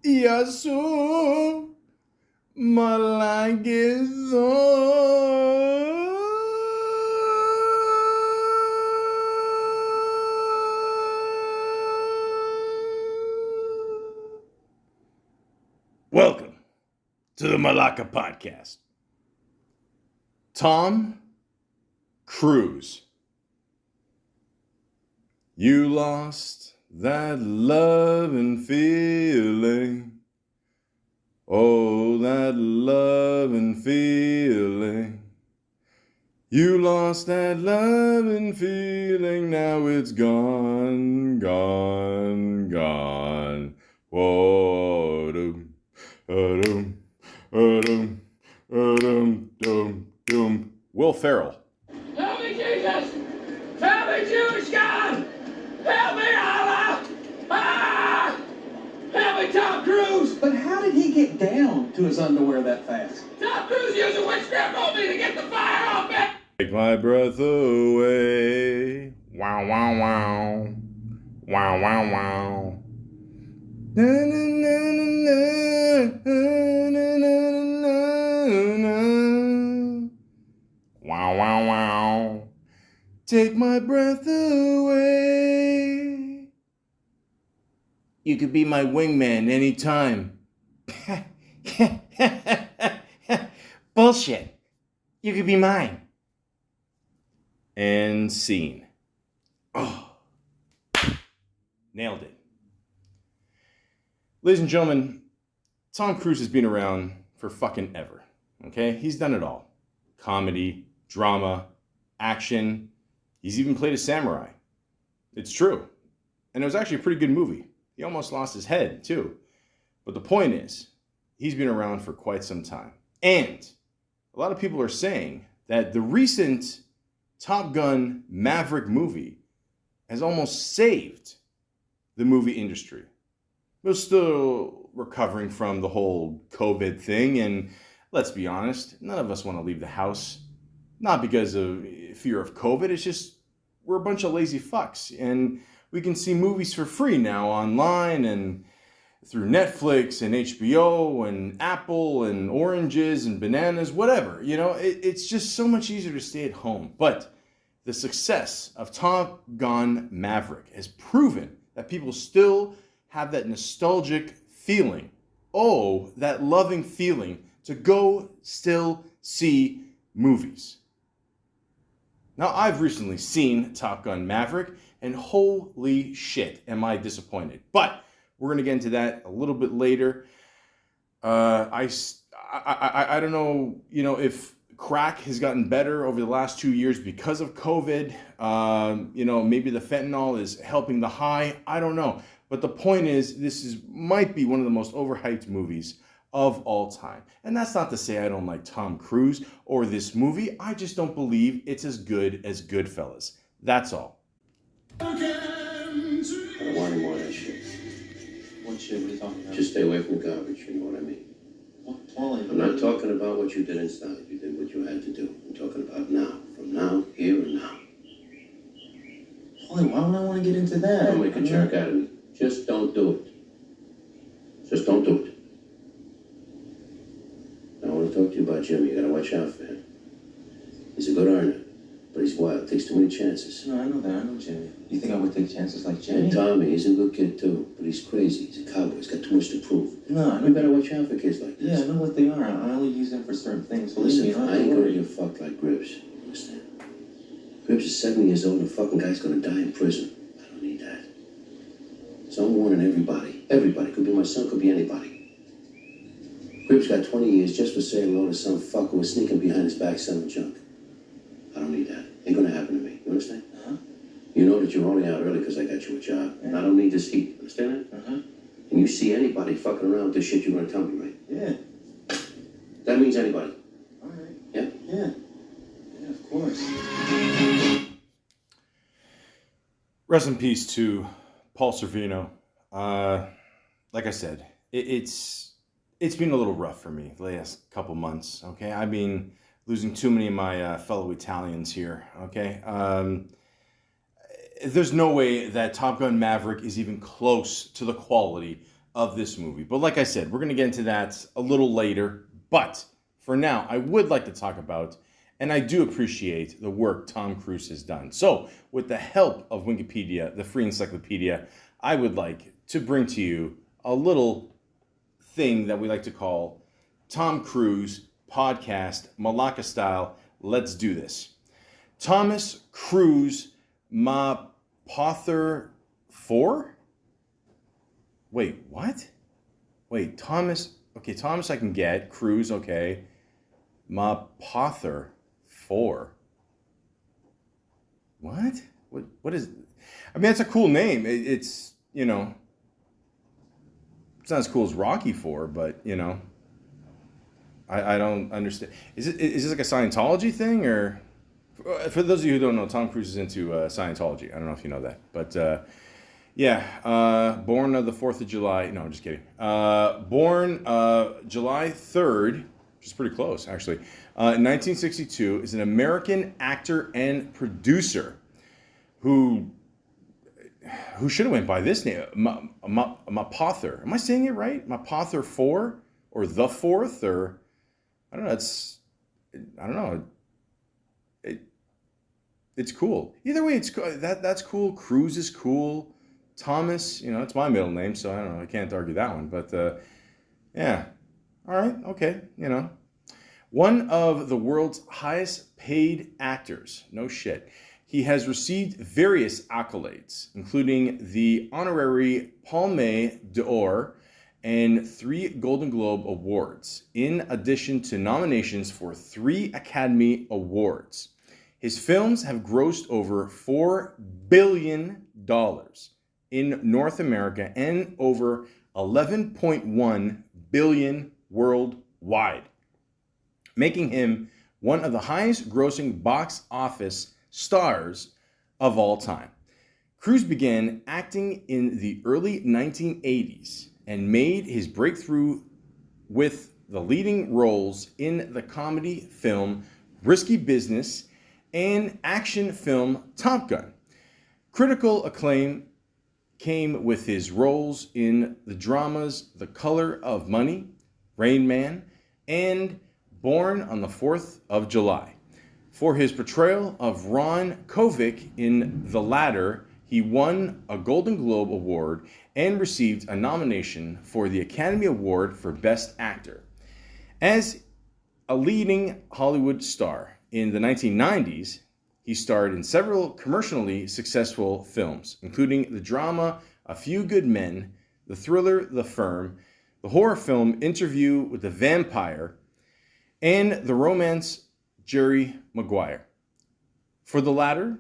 Yasu Malagizo. Welcome to the Malaka podcast. Tom Cruise. You lost that love and feeling. Oh, that love and feeling. You lost that love and feeling. Now it's gone, gone, gone. Whoa, doom, doom, doom, doom, doom, doom. Will Ferrell. Help me, Jesus! Help me, Jewish God! Help me, Allah! Ah! Help me, Tom Cruise! But how did he get down to his underwear that fast? Tom Cruise used a witchcraft on me to get the fire off me! Take my breath away. Wow, wow, wow. Wow, wow, wow. Na, na, na, na, na, na, na, na. Wow, wow, wow. Take my breath away. You could be my wingman anytime. Bullshit. You could be mine. And scene. Oh. Nailed it. Ladies and gentlemen, Tom Cruise has been around for fucking ever. Okay? He's done it all. Comedy, drama, action. He's even played a samurai. It's true. And it was actually a pretty good movie. He almost lost his head, too. But the point is, he's been around for quite some time. And a lot of people are saying that the recent Top Gun Maverick movie has almost saved the movie industry. We're still recovering from the whole COVID thing, and let's be honest, none of us want to leave the house. Not because of fear of COVID, it's just we're a bunch of lazy fucks, and we can see movies for free now online and through Netflix and HBO and Apple and oranges and bananas, whatever. You know, it's just so much easier to stay at home. But the success of Top Gun Maverick has proven that people still have that nostalgic feeling. Oh, that loving feeling to go still see movies. Now, I've recently seen Top Gun Maverick, and holy shit, am I disappointed. But we're going to get into that a little bit later. I don't know, if crack has gotten better over the last 2 years because of COVID. Maybe the fentanyl is helping the high. I don't know. But the point is, might be one of the most overhyped movies of all time. And that's not to say I don't like Tom Cruise or this movie. I just don't believe it's as good as Goodfellas. That's all. I don't want any more of that shit. What shit? What are you talking about? Just stay away from garbage, you know what I mean? Paulie. I'm not talking about what you did inside. You did what you had to do. I'm talking about now. From now, here and now. Paulie, why would I want to get into that? Don't make a jerk out of me. Just don't do it. Just don't do it. Now, I want to talk to you about Jimmy. You gotta watch out for him. He's a good earner, but he's wild. Takes too many chances. No, I know that. I know Jimmy. You think I would take chances like Jimmy? And Tommy, he's a good kid too, but he's crazy. He's a cowboy. He's got too much to prove. No, I You know. gotta watch out for kids like this. Yeah, I know what they are. I only use them for certain things. Believe Listen, me, you don't I have to ain't gonna worry. get fucked like Gribbs. Understand? Gribbs is 70 years old and the fucking guy's gonna die in prison. I don't need that. So I'm warning everybody. Everybody. Could be my son, could be anybody. Gribbs got 20 years just for saying hello to some fucker who was sneaking behind his back selling junk. I don't need that. Ain't gonna happen to me. You understand? Uh-huh. You know that you're only out early because I got you a job. And I don't need this heat. Understand that? Uh-huh. And you see anybody fucking around with this shit, you're gonna tell me, right? Yeah. That means anybody. All right. Yeah? Yeah. Yeah, of course. Rest in peace to Paul Sorvino. Like I said, it's been a little rough for me the last couple months. Okay, I've been losing too many of my fellow Italians here. Okay, there's no way that Top Gun Maverick is even close to the quality of this movie. But like I said, we're going to get into that a little later. But for now, I would like to talk about, and I do appreciate the work Tom Cruise has done. So with the help of Wikipedia, the free encyclopedia, I would like to bring to you a little thing that we like to call Tom Cruise podcast, Malaka style. Let's do this. Thomas Cruise Mapother 4? Wait, what? Wait, Thomas. Okay, Thomas I can get. Cruise, okay. Mapother 4. What? What is... I mean, it's a cool name. It's, you know... It's not as cool as Rocky 4, but, you know... I don't understand. Is this like a Scientology thing, or... For those of you who don't know, Tom Cruise is into Scientology. I don't know if you know that. But, yeah. Born of the 4th of July. No, I'm just kidding. Born July 3rd, which is pretty close, actually. In 1962, is an American actor and producer who should have went by this name, Mapother. Am I saying it right? Mapother 4? Or The Fourth? Or, I don't know. I don't know. It's cool. Either way, it's that's cool. Cruise is cool. Thomas, you know, it's my middle name, so I don't know. I can't argue that one. But, yeah. All right. Okay. You know. One of the world's highest paid actors. No shit. He has received various accolades, including the honorary Palme d'Or and 3 Golden Globe Awards, in addition to nominations for 3 Academy Awards. His films have grossed over $4 billion in North America and over $11.1 billion worldwide, making him one of the highest grossing box office stars of all time. Cruise began acting in the early 1980s and made his breakthrough with the leading roles in the comedy film Risky Business and action film Top Gun. Critical acclaim came with his roles in the dramas The Color of Money, Rain Man, and Born on the 4th of July. For his portrayal of Ron Kovic in the latter, he won a Golden Globe Award and received a nomination for the Academy Award for Best Actor. As a leading Hollywood star in the 1990s, he starred in several commercially successful films, including the drama A Few Good Men, the thriller The Firm, the horror film Interview with the Vampire, and the romance Jerry Maguire. For the latter,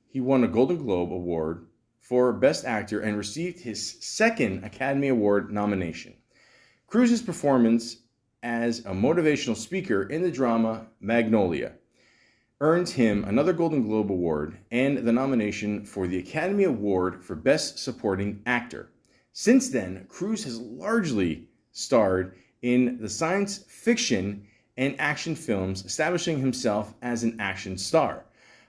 he won a Golden Globe Award for Best Actor and received his 2nd Academy Award nomination. Cruise's performance as a motivational speaker in the drama Magnolia earned him another Golden Globe Award and the nomination for the Academy Award for Best Supporting Actor. Since then, Cruise has largely starred in the science fiction and action films, establishing himself as an action star,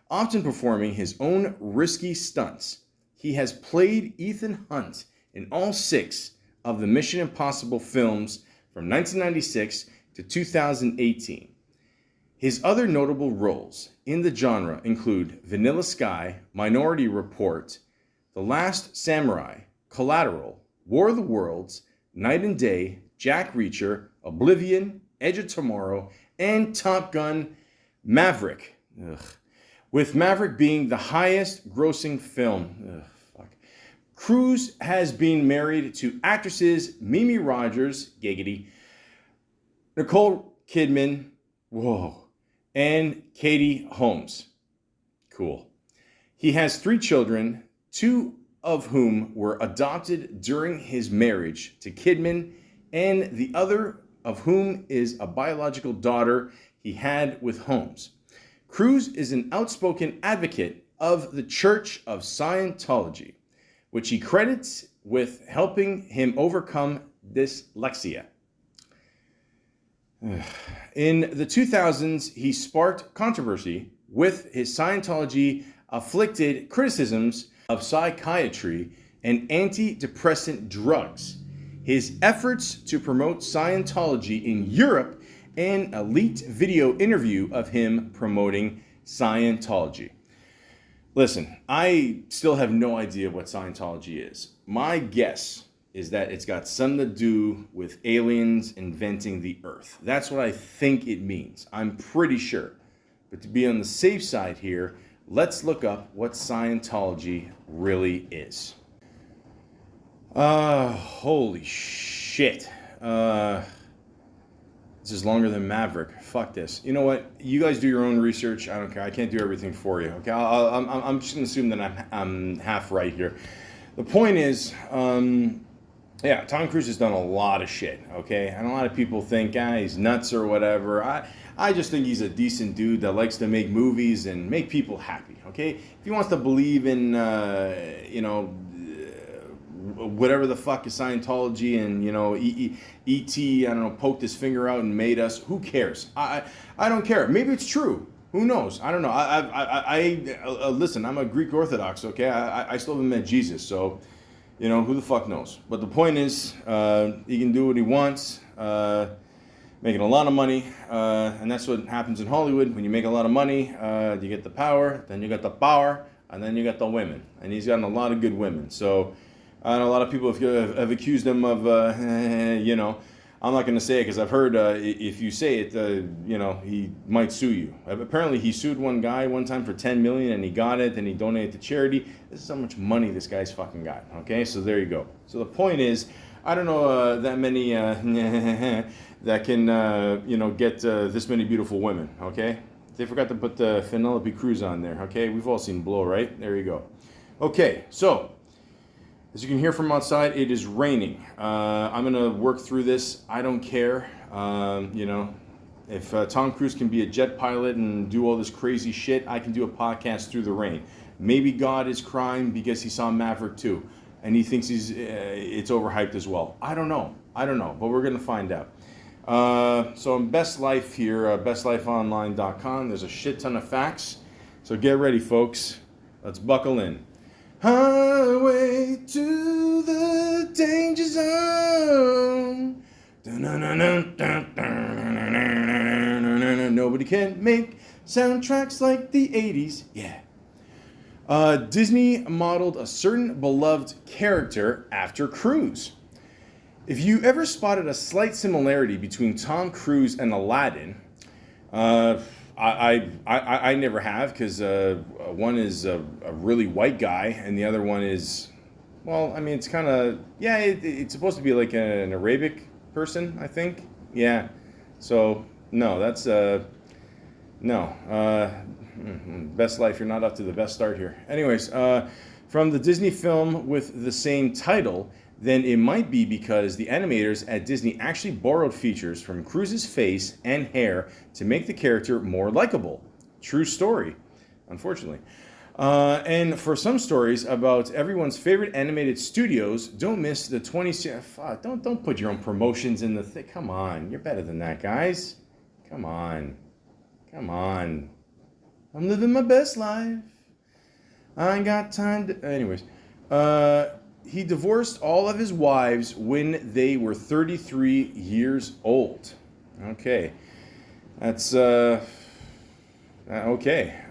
often performing his own risky stunts. He has played Ethan Hunt in all 6 of the Mission Impossible films from 1996 to 2018. His other notable roles in the genre include Vanilla Sky, Minority Report, The Last Samurai, Collateral, War of the Worlds, Night and Day, Jack Reacher, Oblivion, Edge of Tomorrow, and Top Gun Maverick. With Maverick being the highest grossing film. Cruise has been married to actresses Mimi Rogers, giggity, Nicole Kidman, whoa, and Katie Holmes. Cool. He has 3 children, 2 of whom were adopted during his marriage to Kidman, and the other of whom is a biological daughter he had with Holmes. Cruise is an outspoken advocate of the Church of Scientology, which he credits with helping him overcome dyslexia. In the 2000s, he sparked controversy with his Scientology-afflicted criticisms of psychiatry and antidepressant drugs. his efforts to promote Scientology in Europe, and a leaked video interview of him promoting Scientology. Listen, I still have no idea what Scientology is. My guess is that it's got something to do with aliens inventing the earth. That's what I think it means. I'm pretty sure. But to be on the safe side here, let's look up what Scientology really is. Holy shit. This is longer than Maverick. Fuck this. You know what? You guys do your own research. I don't care. I can't do everything for you. Okay, I'm just gonna assume that I'm half right here. The point is, yeah, Tom Cruise has done a lot of shit. Okay, and a lot of people think, he's nuts or whatever. I just think he's a decent dude that likes to make movies and make people happy. Okay, if he wants to believe in, whatever the fuck is Scientology, and E.T. I don't know, poked his finger out and made us. Who cares? I don't care. Maybe it's true. Who knows? I don't know. Listen. I'm a Greek Orthodox. Okay, I still haven't met Jesus, so who the fuck knows? But the point is, he can do what he wants. Making a lot of money, and that's what happens in Hollywood. When you make a lot of money, you get the power, then you get the power, and then you get the women. And he's gotten a lot of good women. So I know a lot of people have accused him of, I'm not going to say it because I've heard if you say it, he might sue you. Apparently, he sued one guy one time for $10 million, and he got it, and he donated to charity. This is how much money this guy's fucking got. Okay, so there you go. So the point is, I don't know that many that can get this many beautiful women. Okay, they forgot to put Penelope Cruz on there. Okay, we've all seen Blow, right? There you go. Okay, so as you can hear from outside, it is raining. I'm gonna work through this. I don't care. If Tom Cruise can be a jet pilot and do all this crazy shit, I can do a podcast through the rain. Maybe God is crying because he saw Maverick 2, and he thinks it's overhyped as well. I don't know, but we're gonna find out. So on Best Life here, bestlifeonline.com, there's a shit ton of facts. So get ready, folks. Let's buckle in. Highway to the danger zone. Nobody can make soundtracks like the 80s. Yeah. Disney modeled a certain beloved character after Cruise. If you ever spotted a slight similarity between Tom Cruise and Aladdin, I never have, because one is a really white guy and the other one is, well, I mean, it's kind of, it's supposed to be like an Arabic person, I think. Yeah. So, no, that's, Best Life, you're not up to the best start here. Anyways, from the Disney film with the same title, then it might be because the animators at Disney actually borrowed features from Cruise's face and hair to make the character more likable. True story, unfortunately. And for some stories about everyone's favorite animated studios, don't miss the 20... Don't put your own promotions in the thing. Come on, you're better than that, guys. Come on. I'm living my best life. I ain't got time to... Anyways. He divorced all of his wives when they were 33 years old. Okay. That's, okay.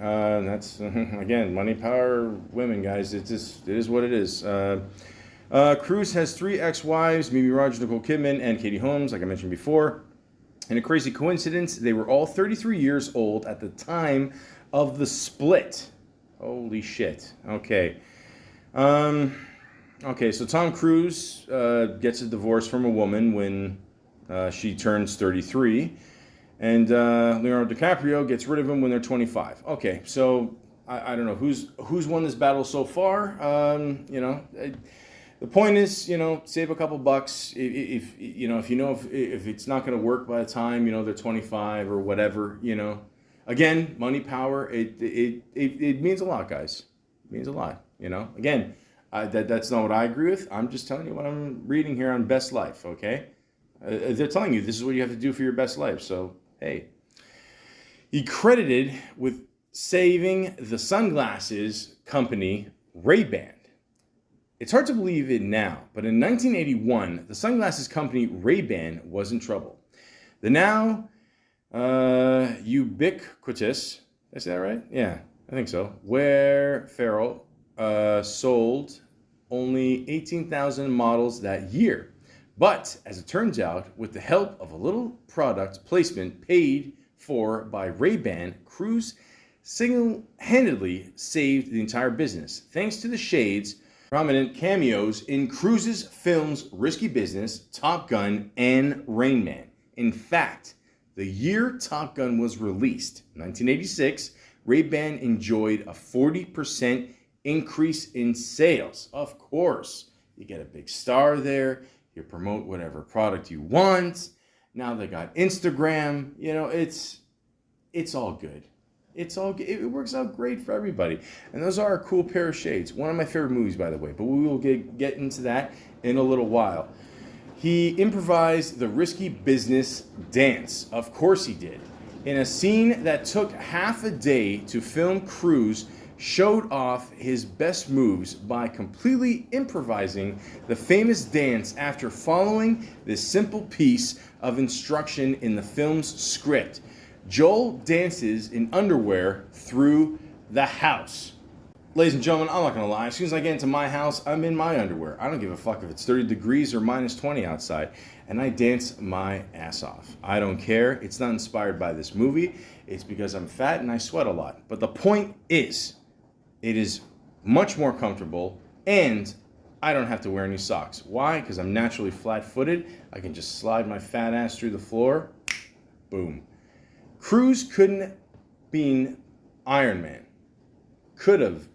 That's, again, money, power, women, guys. It is what it is. Cruise has 3 ex-wives, Mimi Rogers, Nicole Kidman, and Katie Holmes, like I mentioned before. In a crazy coincidence, they were all 33 years old at the time of the split. Holy shit. Okay. Okay, so Tom Cruise gets a divorce from a woman when she turns 33, and Leonardo DiCaprio gets rid of him when they're 25. Okay, so I don't know who's won this battle so far. The point is, save a couple bucks if it's not going to work by the time they're 25 or whatever. Again, money, power. It means a lot, guys. It means a lot. Again. That's not what I agree with. I'm just telling you what I'm reading here on Best Life, okay? They're telling you this is what you have to do for your best life, so hey. He credited with saving the sunglasses company Ray-Ban. It's hard to believe it now, but in 1981, the sunglasses company Ray-Ban was in trouble. The now ubiquitous, did I say that right? Yeah, I think so. Wayfarer sold only 18,000 models that year. But as it turns out, with the help of a little product placement paid for by Ray-Ban, Cruise single-handedly saved the entire business, thanks to the shades, prominent cameos in Cruise's films Risky Business, Top Gun, and Rain Man. In fact, the year Top Gun was released, 1986, Ray-Ban enjoyed a 40% increase in sales. Of course, you get a big star there, you promote whatever product you want. Now they got Instagram, it's all good. It's all good. It works out great for everybody. And those are a cool pair of shades. One of my favorite movies, by the way, but we will get into that in a little while. He improvised the Risky Business dance. Of course he did. In a scene that took half a day to film, Cruise showed off his best moves by completely improvising the famous dance after following this simple piece of instruction in the film's script. Joel dances in underwear through the house. Ladies and gentlemen, I'm not gonna lie. As soon as I get into my house, I'm in my underwear. I don't give a fuck if it's 30 degrees or minus 20 outside. And I dance my ass off. I don't care. It's not inspired by this movie. It's because I'm fat and I sweat a lot. But the point is, it is much more comfortable and I don't have to wear any socks. Why? Because I'm naturally flat-footed. I can just slide my fat ass through the floor. Boom. Cruise couldn't been Iron Man. Could have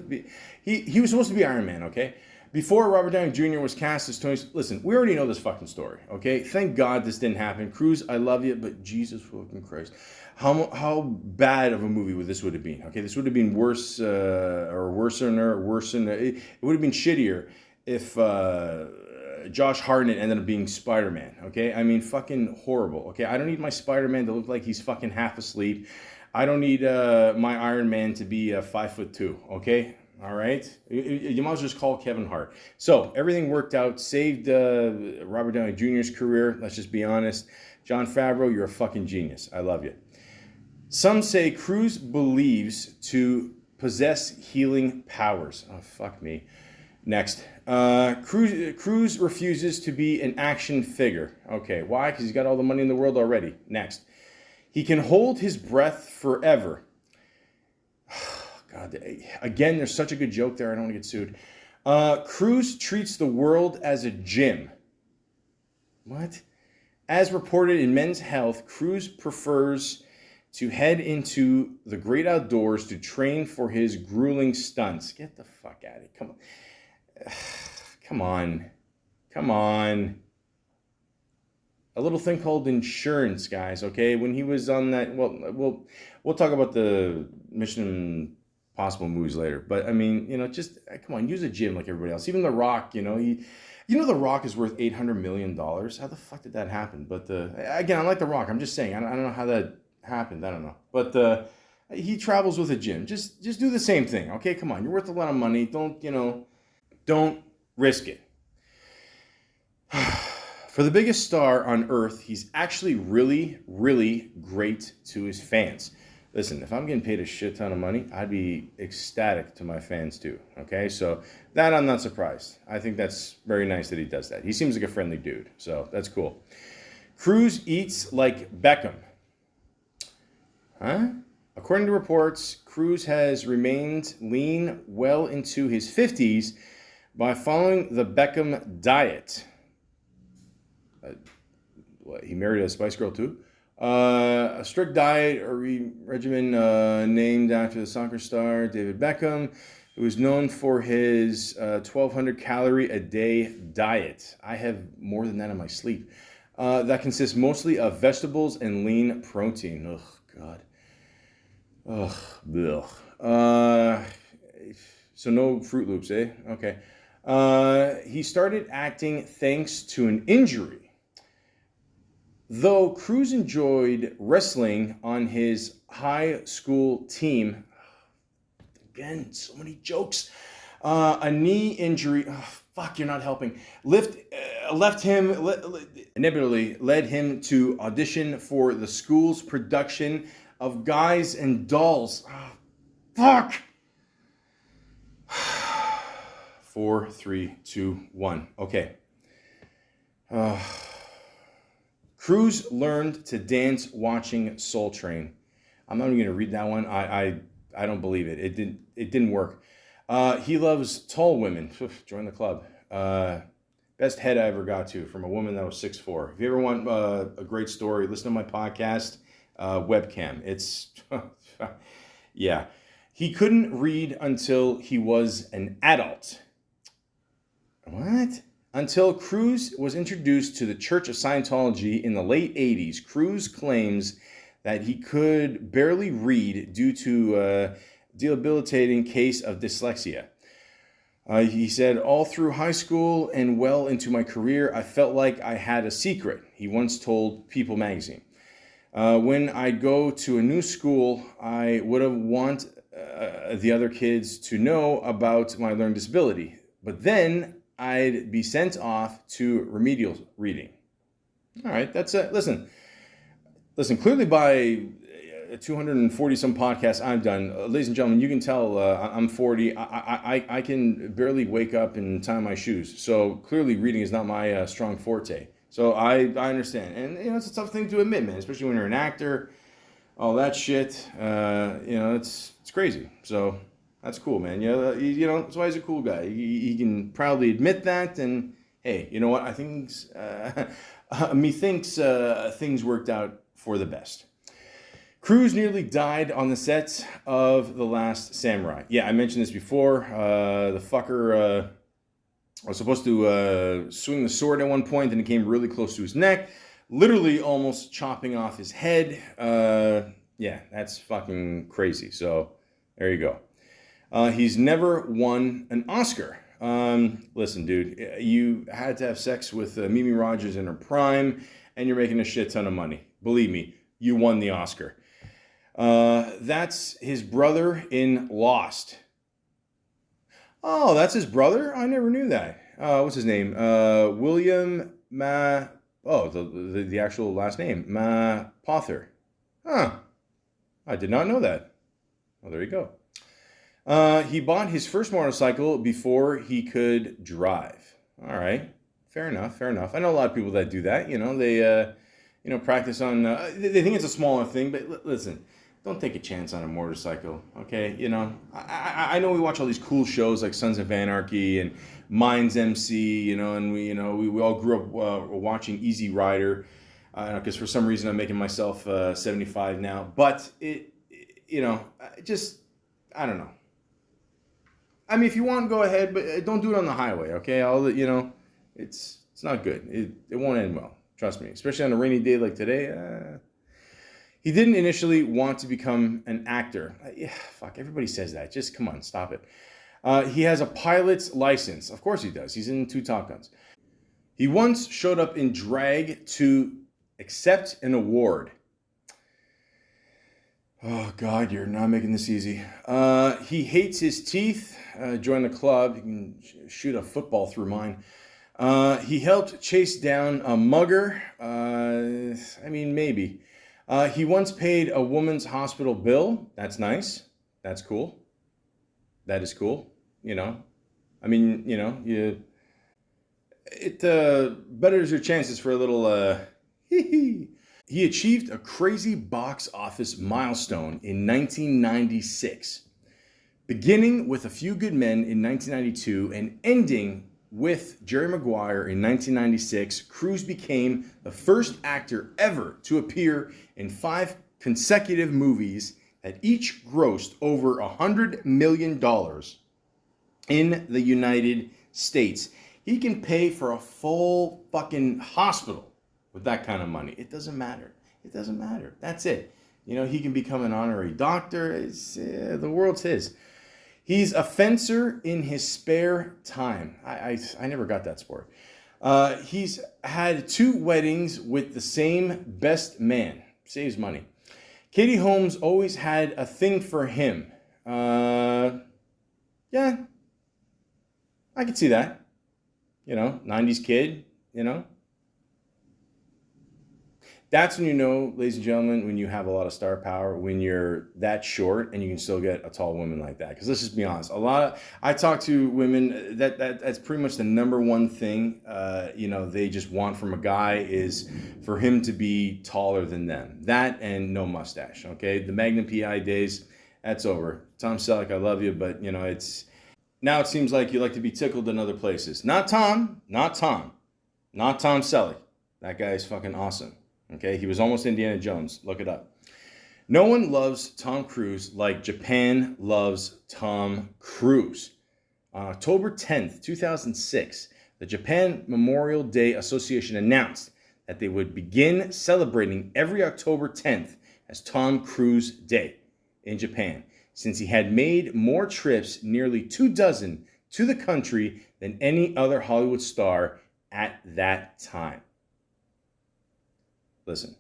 been. He was supposed to be Iron Man, okay? Before Robert Downey Jr. was cast as Tony... Listen, we already know this fucking story, okay? Thank God this didn't happen. Cruise, I love you, but Jesus fucking Christ. How bad of a movie would have been, okay? This would have been worse, or worse. It would have been shittier if Josh Hartnett ended up being Spider-Man, okay? I mean, fucking horrible, okay? I don't need my Spider-Man to look like he's fucking half asleep. I don't need my Iron Man to be 5'2", okay? All right? You might as well just call Kevin Hart. So, everything worked out, saved Robert Downey Jr.'s career, let's just be honest. Jon Favreau, you're a fucking genius. I love you. Some say Cruise believes to possess healing powers. Oh, fuck me. Next. Cruise refuses to be an action figure. Okay, why? Because he's got all the money in the world already. Next. He can hold his breath forever. God, again, there's such a good joke there. I don't want to get sued. Cruise treats the world as a gym. What? As reported in Men's Health, Cruise prefers to head into the great outdoors to train for his grueling stunts. Get the fuck out of it. Come on. Come on. A little thing called insurance, guys, okay? When he was on that, we'll talk about the Mission Impossible movies later. But, I mean, just, come on, use a gym like everybody else. Even The Rock, The Rock is worth $800 million. How the fuck did that happen? But, again, I like The Rock. I'm just saying. I don't know how that happened. I don't know. But he travels with a gym. Just do the same thing, okay? Come on. You're worth a lot of money. Don't risk it. For the biggest star on earth, he's actually really, really great to his fans. Listen, if I'm getting paid a shit ton of money, I'd be ecstatic to my fans too, okay? So that I'm not surprised. I think that's very nice that he does that. He seems like a friendly dude, so that's cool. Cruise eats like Beckham. Huh? According to reports, Cruise has remained lean well into his 50s by following the Beckham diet. He married a Spice Girl too? A strict diet or regimen named after the soccer star David Beckham, who is known for his 1,200 calorie a day diet. I have more than that in my sleep. That consists mostly of vegetables and lean protein. Ugh, God. Ugh, ugh. So no Fruit Loops, eh? Okay. He started acting thanks to an injury. Though Cruise enjoyed wrestling on his high school team, again, so many jokes. A knee injury. Oh, fuck, you're not helping. Inevitably led him to audition for the school's production of Guys and Dolls. Oh, fuck. 4, 3, 2, 1. Okay. Cruise learned to dance watching Soul Train. I'm not even going to read that one. I don't believe it. It didn't work. He loves tall women. Join the club. Best head I ever got to from a woman that was 6'4". If you ever want a great story, listen to my podcast, Webcam. It's, yeah. He couldn't read until he was an adult. What? Until Cruise was introduced to the Church of Scientology in the late 80s, Cruise claims that he could barely read due to a debilitating case of dyslexia. He said, all through high school and well into my career, I felt like I had a secret, he once told People magazine. When I'd go to a new school, I would have want the other kids to know about my learning disability. But then I'd be sent off to remedial reading. All right, that's it. Listen, clearly by 240 some podcasts I've done, ladies and gentlemen, you can tell I'm 40. I can barely wake up and tie my shoes. So clearly reading is not my strong forte. So I understand. And, it's a tough thing to admit, man, especially when you're an actor, all that shit. It's crazy. So that's cool, man. That's why he's a cool guy. He can proudly admit that. And hey, you know what? I think things worked out for the best. Cruise nearly died on the set of The Last Samurai. Yeah, I mentioned this before. The fucker was supposed to swing the sword at one point, and it came really close to his neck, literally almost chopping off his head. Yeah, that's fucking crazy. So there you go. He's never won an Oscar. Listen, dude, you had to have sex with Mimi Rogers in her prime, and you're making a shit ton of money. Believe me, you won the Oscar. That's his brother in Lost. Oh, that's his brother? I never knew that. What's his name? William Ma... Oh, the actual last name. Ma Pother. Huh. I did not know that. Well, there you go. He bought his first motorcycle before he could drive. All right. Fair enough. I know a lot of people that do that. They practice on... they think it's a smaller thing, but listen... Don't take a chance on a motorcycle, okay? I know we watch all these cool shows like Sons of Anarchy and Minds MC, and we all grew up watching Easy Rider, because for some reason I'm making myself 75 now. But I don't know. I mean, if you want, go ahead, but don't do it on the highway, okay? It's not good. It won't end well. Trust me, especially on a rainy day like today. He didn't initially want to become an actor. Fuck, everybody says that. Just come on, stop it. He has a pilot's license. Of course he does. He's in 2 Top Guns. He once showed up in drag to accept an award. Oh, God, you're not making this easy. He hates his teeth. Join the club. You can shoot a football through mine. He helped chase down a mugger. Maybe. He once paid a woman's hospital bill. That's nice. That's cool. That is cool. It betters your chances for a little He achieved a crazy box office milestone in 1996, beginning with A Few Good Men in 1992 and ending with Jerry Maguire in 1996. Cruise became the first actor ever to appear in 5 consecutive movies that each grossed over $100 million in the United States. He can pay for a full fucking hospital with that kind of money. It doesn't matter. That's it. He can become an honorary doctor. The world's his. He's a fencer in his spare time. I never got that sport. He's had 2 weddings with the same best man. Saves money. Katie Holmes always had a thing for him. Yeah. I could see that. 90s kid, That's when you know, ladies and gentlemen, when you have a lot of star power, when you're that short and you can still get a tall woman like that. Because let's just be honest, I talk to women that's pretty much the number one thing, they just want from a guy is for him to be taller than them. That and no mustache. Okay, the Magnum PI days, that's over. Tom Selleck, I love you, but now it seems like you like to be tickled in other places. Not Tom Selleck. That guy is fucking awesome. Okay, he was almost Indiana Jones. Look it up. No one loves Tom Cruise like Japan loves Tom Cruise. On October 10th, 2006, the Japan Memorial Day Association announced that they would begin celebrating every October 10th as Tom Cruise Day in Japan, since he had made more trips, nearly 24, to the country than any other Hollywood star at that time. Listen,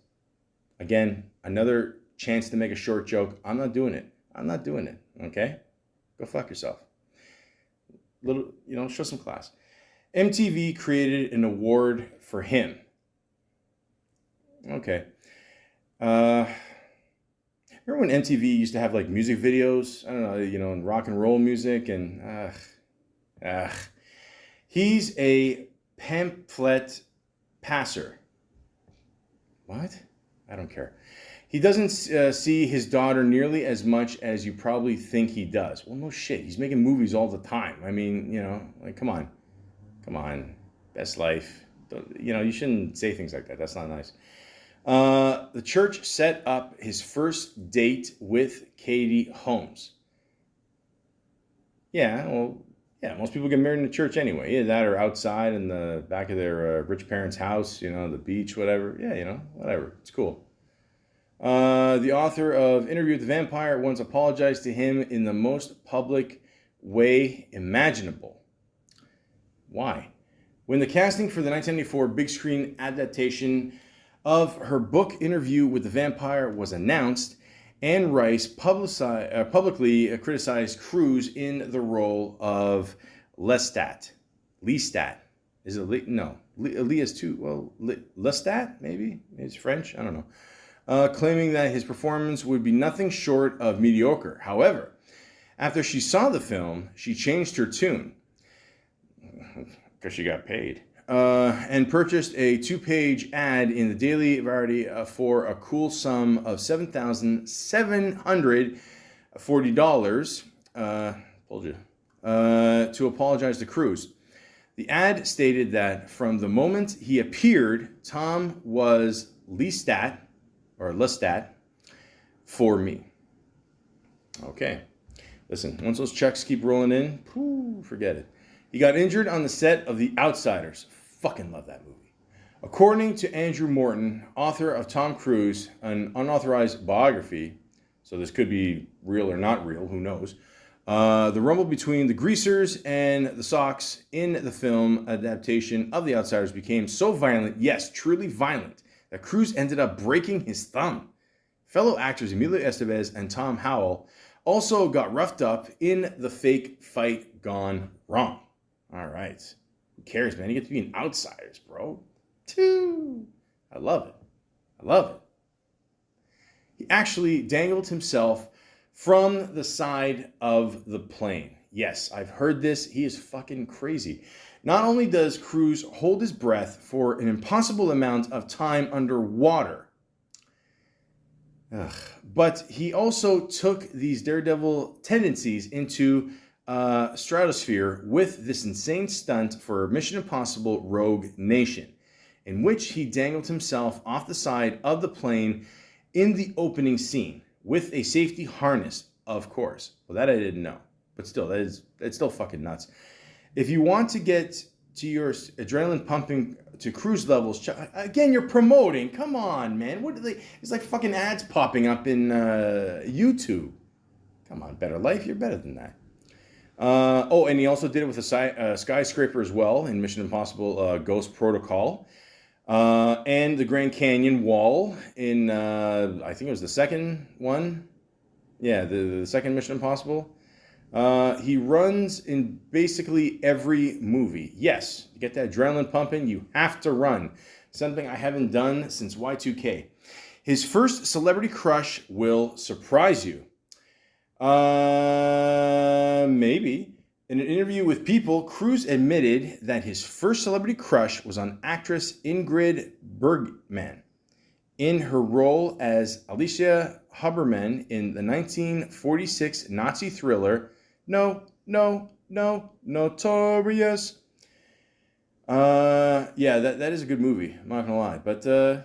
again, another chance to make a short joke. I'm not doing it. Okay? Go fuck yourself. Show some class. MTV created an award for him. Okay. Remember when MTV used to have like music videos? I don't know, and rock and roll music and he's a pamphlet passer. What? I don't care. He doesn't see his daughter nearly as much as you probably think he does. Well, no shit. He's making movies all the time. I mean, come on. Best life. You shouldn't say things like that. That's not nice. The church set up his first date with Katie Holmes. Yeah, most people get married in the church anyway. Either that or outside in the back of their rich parents' house, the beach, whatever. Yeah, whatever. It's cool. The author of Interview with the Vampire once apologized to him in the most public way imaginable. Why? When the casting for the 1994 big screen adaptation of her book Interview with the Vampire was announced, Anne Rice publicly criticized Cruise in the role of Lestat. Is it no? Lee is too. Well, Lestat, maybe? It's French? I don't know. Claiming that his performance would be nothing short of mediocre. However, after she saw the film, she changed her tune. Because she got paid. And purchased a 2-page ad in the Daily Variety for a cool sum of $7,740. Told you. To apologize to Cruise. The ad stated that from the moment he appeared, Tom was Lestat for me. Okay. Listen, once those checks keep rolling in, forget it. He got injured on the set of The Outsiders. Fucking love that movie. According to Andrew Morton, author of Tom Cruise, an unauthorized biography, so this could be real or not real, who knows, the rumble between the Greasers and the Sox in the film adaptation of The Outsiders became so violent, yes, truly violent, that Cruise ended up breaking his thumb. Fellow actors Emilio Estevez and Tom Howell also got roughed up in the fake fight gone wrong. All right. Who cares, man? You get to be in Outsiders, bro. I love it. He actually dangled himself from the side of the plane. Yes, I've heard this. He is fucking crazy. Not only does Cruise hold his breath for an impossible amount of time underwater, but he also took these daredevil tendencies into stratosphere with this insane stunt for Mission Impossible Rogue Nation, in which he dangled himself off the side of the plane in the opening scene with a safety harness, of course. Well, that I didn't know, but still, it's still fucking nuts. If you want to get to your adrenaline pumping to Cruise levels, again, you're promoting. Come on, man. What do they? It's like fucking ads popping up in YouTube. Come on, Better Life. You're better than that. And he also did it with a skyscraper as well in Mission Impossible Ghost Protocol. And the Grand Canyon Wall in, I think it was the second one. Yeah, the second Mission Impossible. He runs in basically every movie. Yes, to get that adrenaline pumping, you have to run. Something I haven't done since Y2K. His first celebrity crush will surprise you. Maybe. In an interview with People, Cruise admitted that his first celebrity crush was on actress Ingrid Bergman in her role as Alicia Huberman in the 1946 Nazi thriller Notorious. Yeah, that is a good movie. I'm not gonna lie, but that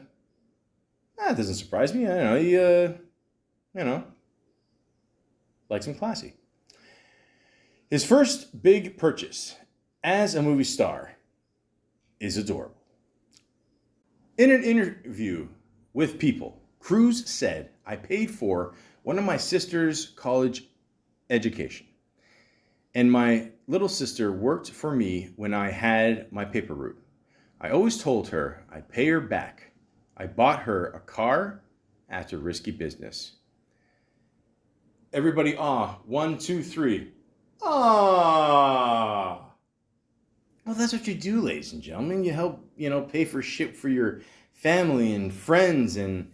doesn't surprise me. I don't know. He likes him classy. His first big purchase as a movie star is adorable. In an interview with People, Cruise said, "I paid for one of my sister's college education, and my little sister worked for me when I had my paper route. I always told her I'd pay her back. I bought her a car after risky business." Everybody, 1, 2, 3. Well, that's what you do, ladies and gentlemen. You help, pay for shit for your family and friends, and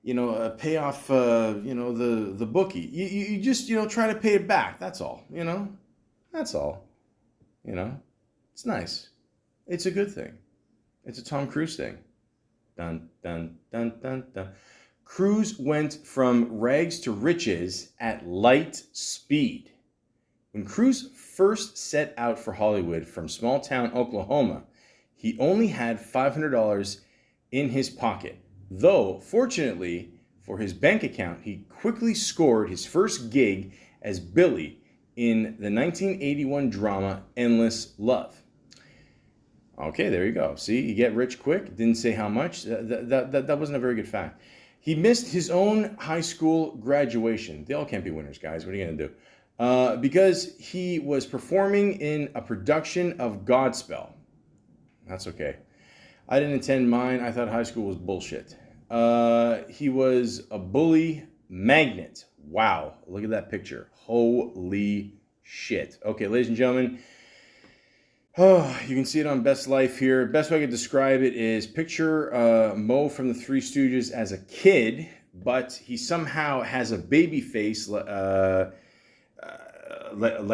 pay off, the bookie. You just, try to pay it back. That's all. That's all. It's nice. It's a good thing. It's a Tom Cruise thing. Dun dun dun dun dun. Cruise went from rags to riches at light speed. When Cruise first set out for Hollywood from small town Oklahoma, he only had $500 in his pocket. Though, fortunately for his bank account, he quickly scored his first gig as Billy in the 1981 drama Endless Love. Okay, there you go. See, you get rich quick. Didn't say how much. That wasn't a very good fact. He missed his own high school graduation. They all can't be winners, guys. What are you going to do? Because he was performing in a production of Godspell. That's okay. I didn't attend mine. I thought high school was bullshit. He was a bully magnet. Wow. Look at that picture. Holy shit. Okay, ladies and gentlemen. Oh, you can see it on Best Life here. Best way I could describe it is picture Mo from the Three Stooges as a kid, but he somehow has a baby face like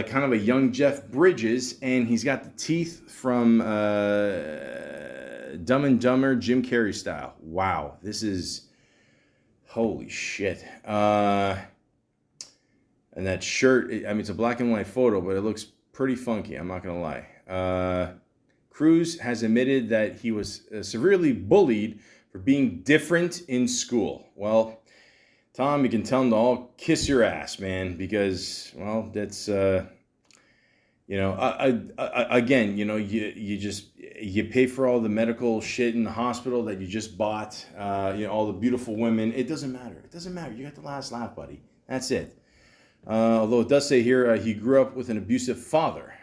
kind of a young Jeff Bridges, and he's got the teeth from Dumb and Dumber, Jim Carrey style. Wow, this is holy shit. And that shirt, it's a black and white photo, but it looks pretty funky, I'm not gonna lie. Cruise has admitted that he was severely bullied for being different in school. Well, Tom, you can tell him to all kiss your ass, man, because, well, that's, again, you pay for all the medical shit in the hospital that you just bought, all the beautiful women. It doesn't matter. It doesn't matter. You got the last laugh, buddy. That's it. Although it does say here he grew up with an abusive father.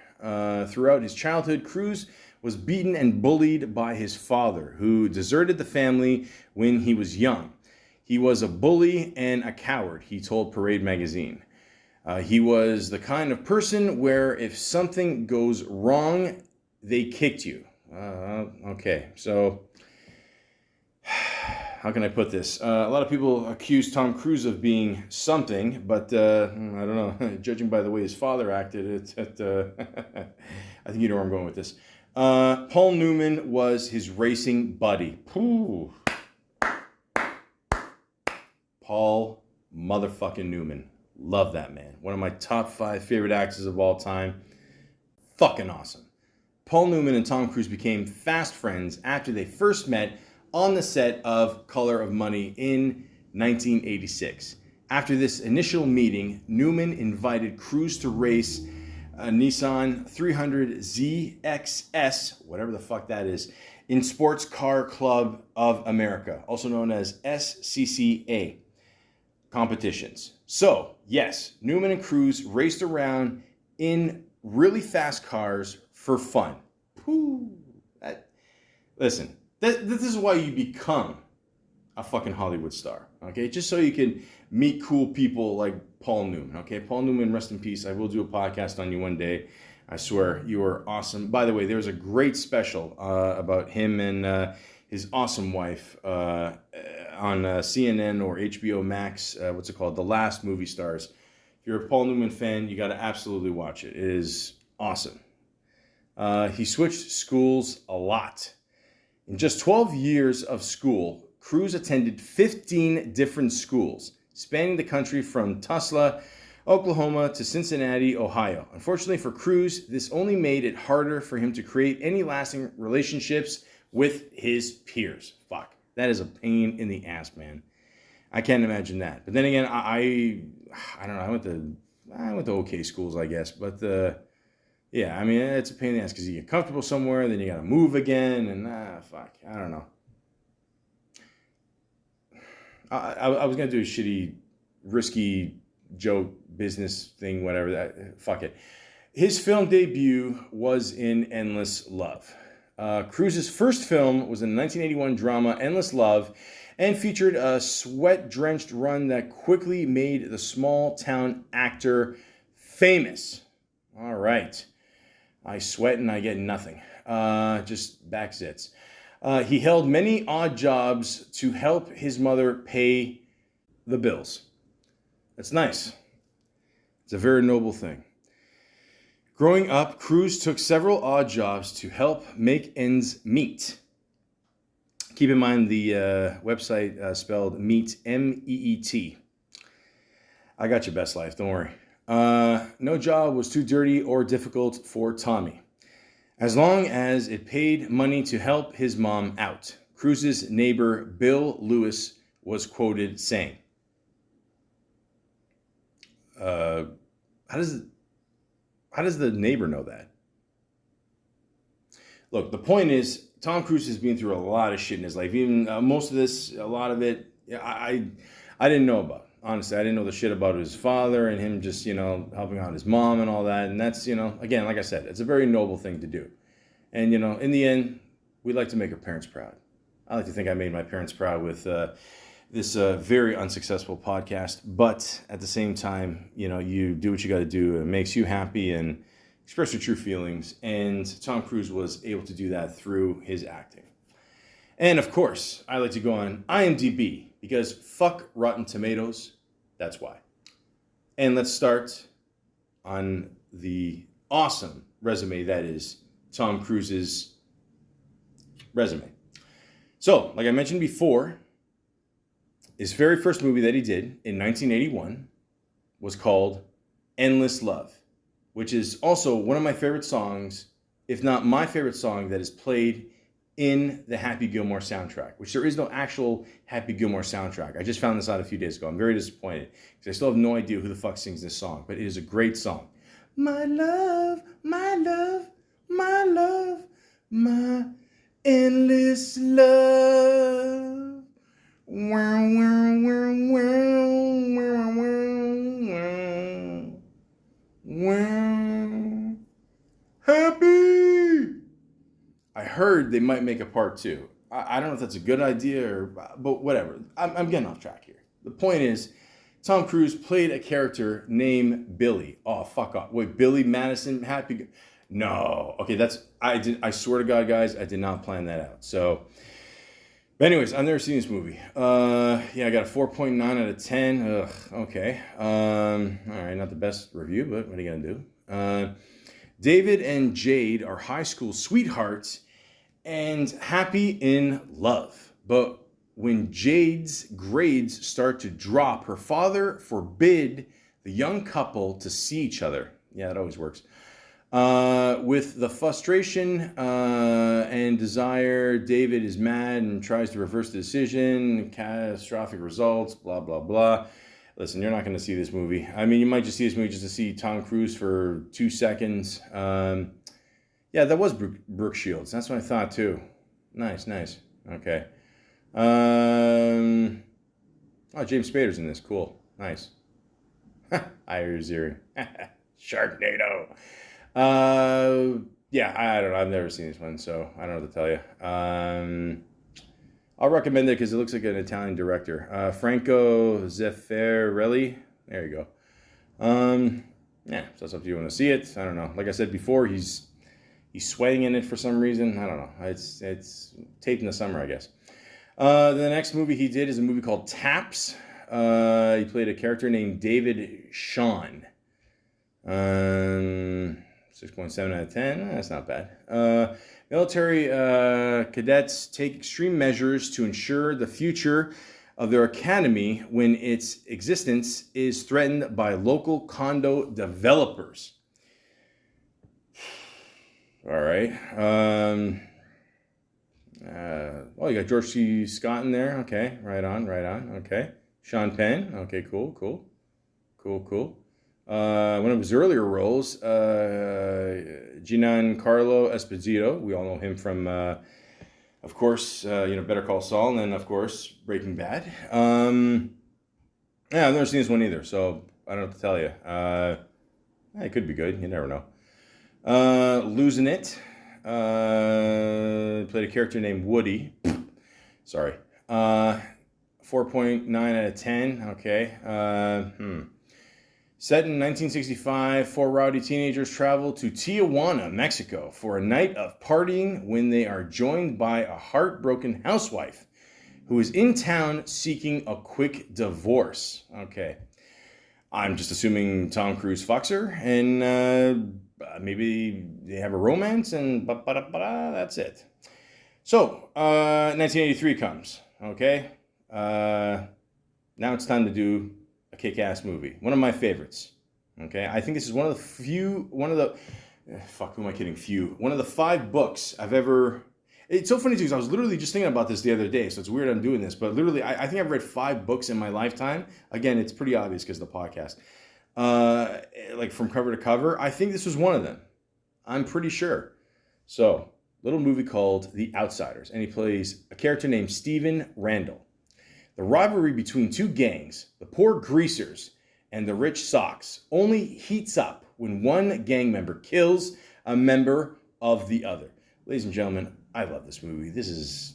Throughout his childhood, Cruise was beaten and bullied by his father, who deserted the family when he was young. He was a bully and a coward, he told Parade magazine. He was the kind of person where if something goes wrong, they kicked you. Okay, so how can I put this? A lot of people accuse Tom Cruise of being something, but I don't know. Judging by the way his father acted, I think you know where I'm going with this. Paul Newman was his racing buddy. Ooh. Paul motherfucking Newman. Love that man. One of my top 5 favorite actors of all time. Fucking awesome. Paul Newman and Tom Cruise became fast friends after they first met on the set of Color of Money in 1986. After this initial meeting, Newman invited Cruise to race a Nissan 300ZXS, whatever the fuck that is, in Sports Car Club of America, also known as SCCA competitions. So, yes, Newman and Cruise raced around in really fast cars for fun. Listen. This is why you become a fucking Hollywood star, okay? Just so you can meet cool people like Paul Newman, okay? Paul Newman, rest in peace. I will do a podcast on you one day. I swear, you are awesome. By the way, there was a great special about him and his awesome wife on CNN or HBO Max. What's it called? The Last Movie Stars. If you're a Paul Newman fan, you got to absolutely watch it. It is awesome. He switched schools a lot. In just 12 years of school, Cruise attended 15 different schools, spanning the country from Tulsa, Oklahoma to Cincinnati, Ohio. Unfortunately for Cruise, this only made it harder for him to create any lasting relationships with his peers. Fuck, that is a pain in the ass, man. I can't imagine that. But then again, I don't know. I went to okay schools, I guess. But yeah, I mean, it's a pain in the ass because you get comfortable somewhere, then you got to move again, and fuck, I don't know. I was gonna do a shitty, risky joke business thing, whatever. Fuck it. His film debut was in Endless Love. Cruise's first film was in the 1981 drama Endless Love, and featured a sweat-drenched run that quickly made the small-town actor famous. All right. I sweat and I get nothing. Just back zits. He held many odd jobs to help his mother pay the bills. That's nice. It's a very noble thing. Growing up, Cruise took several odd jobs to help make ends meet. Keep in mind the website spelled meet, M-E-E-T. I got your best life, don't worry. No job was too dirty or difficult for Tommy, as long as it paid money to help his mom out. Cruise's neighbor, Bill Lewis, was quoted saying, how does the neighbor know that? Look, the point is, Tom Cruise has been through a lot of shit in his life. Even most of this, a lot of it, I didn't know about. Honestly, I didn't know the shit about his father and him just, helping out his mom and all that. And that's, again, like I said, it's a very noble thing to do. And, in the end, we like to make our parents proud. I like to think I made my parents proud with this very unsuccessful podcast. But at the same time, you do what you got to do. It makes you happy and express your true feelings. And Tom Cruise was able to do that through his acting. And of course, I like to go on IMDb because fuck Rotten Tomatoes. That's why. And let's start on the awesome resume that is Tom Cruise's resume. So, like I mentioned before, his very first movie that he did in 1981 was called Endless Love, which is also one of my favorite songs, if not my favorite song that is played in the Happy Gilmore soundtrack, which there is no actual Happy Gilmore soundtrack. I just found this out a few days ago. I'm very disappointed because I still have no idea who the fuck sings this song, but it is a great song. My love, my love, my love, my endless love. Wow, wow, wow, wow, wow, wow, wow. Happy! I heard they might make a part two. I don't know if that's a good idea but whatever. I'm getting off track here. The point is, Tom Cruise played a character named Billy. Oh, fuck off. Wait, Billy Madison Happy? No. Okay, I swear to God, guys, I did not plan that out. So, but anyways, I've never seen this movie. Yeah, I got a 4.9 out of 10. Ugh, okay. All right, not the best review, but what are you going to do? David and Jade are high school sweethearts and happy in love. But when Jade's grades start to drop, her father forbid the young couple to see each other. Yeah, it always works. With the frustration and desire, David is mad and tries to reverse the decision. Catastrophic results, blah, blah, blah. Listen, you're not going to see this movie. I mean, you might just see this movie just to see Tom Cruise for 2 seconds. Yeah, that was Brooke Shields. That's what I thought, too. Nice. Okay. Oh, James Spader's in this. Cool. Nice. Irish Zeri. Sharknado. Yeah, I don't know. I've never seen this one, so I don't know what to tell you. I'll recommend it because it looks like an Italian director. Franco Zeffirelli. There you go. Yeah, so that's up to you want to see it. I don't know. Like I said before, he's sweating in it for some reason. I don't know. It's taped in the summer, I guess. The next movie he did is a movie called Taps. He played a character named David Sean. 6.7 out of 10. That's not bad. Military cadets take extreme measures to ensure the future of their academy when its existence is threatened by local condo developers. All right. You got George C. Scott in there. Okay, right on. Okay. Sean Penn. Okay, cool. One of his earlier roles, Giancarlo Esposito. We all know him from, of course, Better Call Saul, and then, of course, Breaking Bad. I've never seen this one either, so I don't know what to tell you. It could be good. You never know. Losing It. Played a character named Woody. Sorry. 4.9 out of 10. Okay. Set in 1965, four rowdy teenagers travel to Tijuana, Mexico for a night of partying when they are joined by a heartbroken housewife who is in town seeking a quick divorce. Okay. I'm just assuming Tom Cruise fucks her and maybe they have a romance and that's it. So, 1983 comes, okay? Now it's time to do a kick-ass movie. One of my favorites, okay? I think this is one of the 5 books I've ever... It's so funny too, because I was literally just thinking about this the other day, so it's weird I'm doing this, but literally, I think I've read 5 books in my lifetime. Again, it's pretty obvious because of the podcast. Like from cover to cover. I think this was one of them. I'm pretty sure. So, little movie called The Outsiders, and he plays a character named Stephen Randall. The rivalry between two gangs, the poor greasers and the rich socks, only heats up when one gang member kills a member of the other. Ladies and gentlemen, I love this movie. This is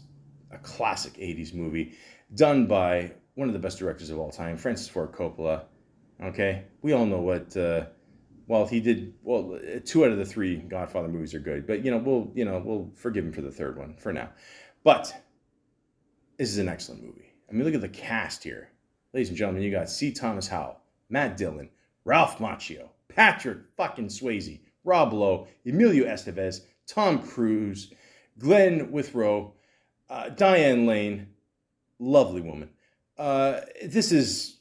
a classic 80s movie done by one of the best directors of all time, Francis Ford Coppola. Okay? We all know what... he did... 2 out of the 3 Godfather movies are good, but, we'll forgive him for the third one for now. But this is an excellent movie. I mean, look at the cast here. Ladies and gentlemen, you got C. Thomas Howell, Matt Dillon, Ralph Macchio, Patrick fucking Swayze, Rob Lowe, Emilio Estevez, Tom Cruise, Glenn Withrow, Diane Lane, lovely woman. This is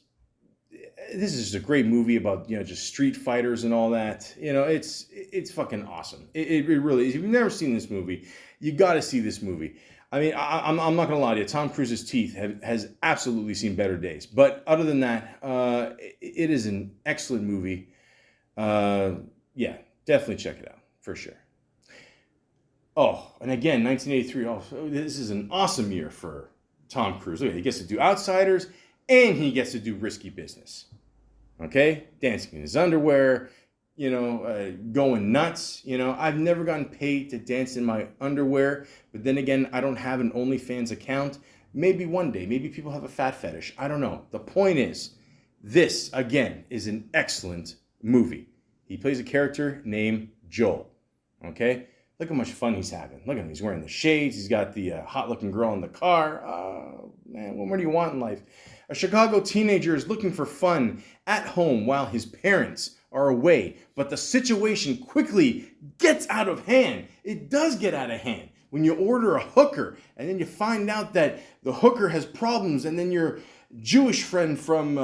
just a great movie about, just street fighters and all that. It's fucking awesome. It really is. If you've never seen this movie, you got to see this movie. I mean, I'm not going to lie to you. Tom Cruise's teeth has absolutely seen better days. But other than that, it is an excellent movie. Yeah, definitely check it out, for sure. Oh, and again, 1983. Oh, this is an awesome year for Tom Cruise. Look, he gets to do Outsiders, and he gets to do Risky Business. Okay? Dancing in his underwear, going nuts. I've never gotten paid to dance in my underwear, but then again, I don't have an OnlyFans account. Maybe one day, maybe people have a fat fetish. I don't know. The point is, this, again, is an excellent movie. He plays a character named Joel. Okay? Look how much fun he's having. Look at him. He's wearing the shades. He's got the hot-looking girl in the car. Oh, man, what more do you want in life? A Chicago teenager is looking for fun at home while his parents are away, but the situation quickly gets out of hand. It does get out of hand when you order a hooker and then you find out that the hooker has problems, and then your Jewish friend from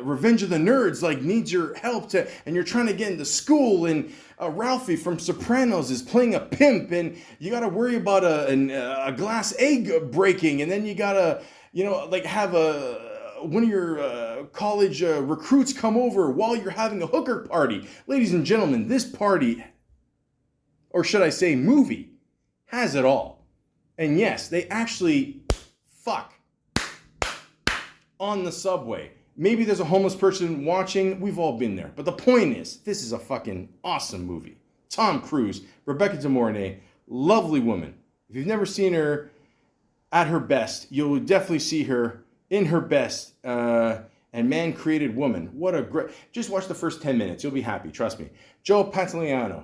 Revenge of the Nerds needs your help and you're trying to get into school, and Ralphie from Sopranos is playing a pimp, and you got to worry about a glass egg breaking, and then you got to have one of your college recruits come over while you're having a hooker party. Ladies and gentlemen, this party, or should I say movie, has it all. And yes, they actually fuck on the subway. Maybe there's a homeless person watching. We've all been there. But the point is, this is a fucking awesome movie. Tom Cruise, Rebecca De Mornay, lovely woman. If you've never seen her, at her best. You'll definitely see her in her best. And Man Created Woman. What a great... Just watch the first 10 minutes. You'll be happy. Trust me. Joe Pantoliano.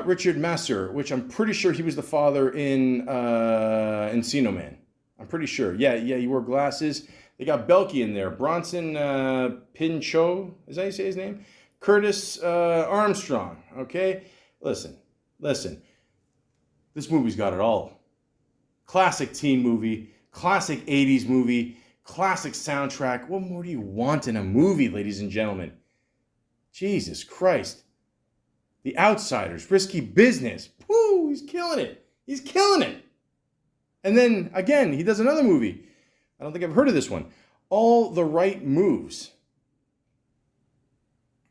Richard Masur, which I'm pretty sure he was the father in Encino Man. I'm pretty sure. Yeah, he wore glasses. They got Belky in there. Bronson Pinchot. Is that how you say his name? Curtis Armstrong. Okay? Listen. This movie's got it all. Classic teen movie. Classic 80s movie. Classic soundtrack. What more do you want in a movie, ladies and gentlemen? Jesus Christ. The Outsiders. Risky Business. Woo, he's killing it. He's killing it. And then, again, he does another movie. I don't think I've heard of this one. All the Right Moves.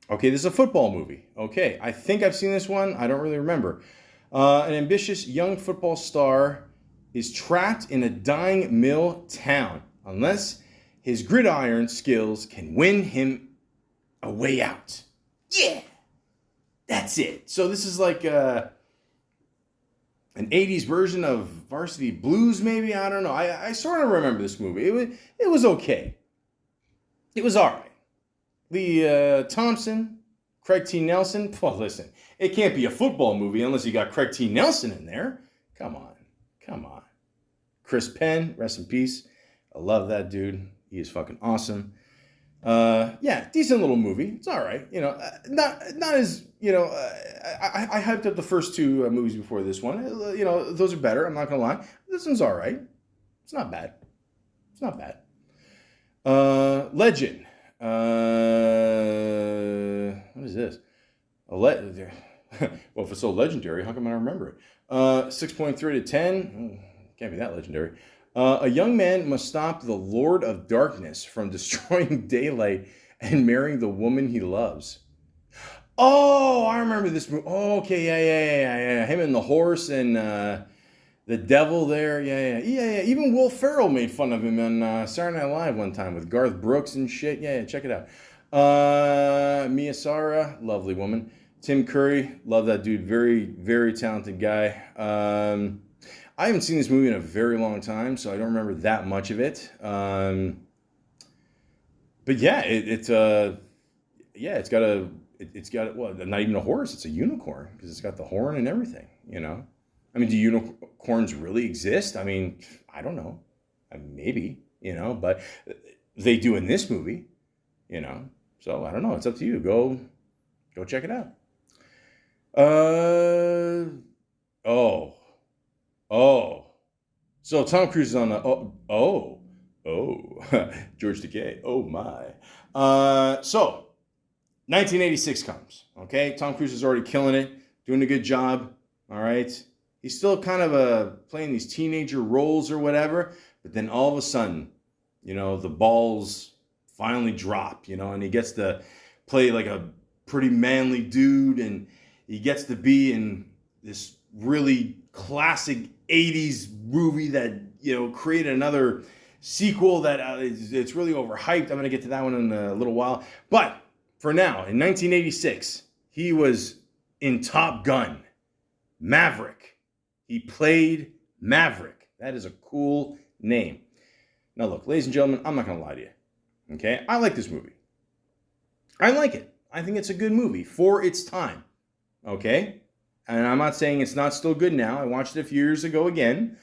Okay, this is a football movie. Okay, I think I've seen this one. I don't really remember. An ambitious young football star is trapped in a dying mill town unless his gridiron skills can win him a way out. Yeah, that's it. So this is like an 80s version of Varsity Blues, maybe? I don't know. I sort of remember this movie. It was okay. It was all right. Lee Thompson, Craig T. Nelson. Well, listen, it can't be a football movie unless you got Craig T. Nelson in there. Come on. Chris Penn, rest in peace. I love that dude. He is fucking awesome. Yeah, decent little movie. It's all right. You know, not as, you know, I hyped up the first two movies before this one. You know, those are better. I'm not going to lie. This one's all right. It's not bad. Legend. What is this? Well, if it's so legendary, how come I don't remember it? 6.3 to 10. Can't be that legendary. A young man must stop the Lord of Darkness from destroying daylight and marrying the woman he loves. Oh, I remember this movie. Oh, okay, yeah. Him and the horse and the devil there. Yeah. Even Will Ferrell made fun of him on Saturday Night Live one time with Garth Brooks and shit. Yeah, check it out. Mia Sara, lovely woman. Tim Curry, love that dude. Very, very talented guy. I haven't seen this movie in a very long time, so I don't remember that much of it. But yeah, it's got well, not even a horse, it's a unicorn because it's got the horn and everything, you know. I mean, do unicorns really exist? I mean, I don't know. Maybe, you know, but they do in this movie, you know. So I don't know. It's up to you. Go check it out. So Tom Cruise is on a George Takei. Oh my. So 1986 comes. Okay, Tom Cruise is already killing it, doing a good job. All right, he's still kind of playing these teenager roles or whatever. But then all of a sudden, you know, the balls finally drop. You know, and he gets to play like a pretty manly dude, and he gets to be in this really classic 80s movie that, you know, created another sequel that it's really overhyped. I'm going to get to that one in a little while. But for now, in 1986, he was in Top Gun. Maverick. He played Maverick. That is a cool name. Now look, ladies and gentlemen, I'm not going to lie to you. Okay? I like this movie. I like it. I think it's a good movie for its time. Okay? And I'm not saying it's not still good now. I watched it a few years ago again.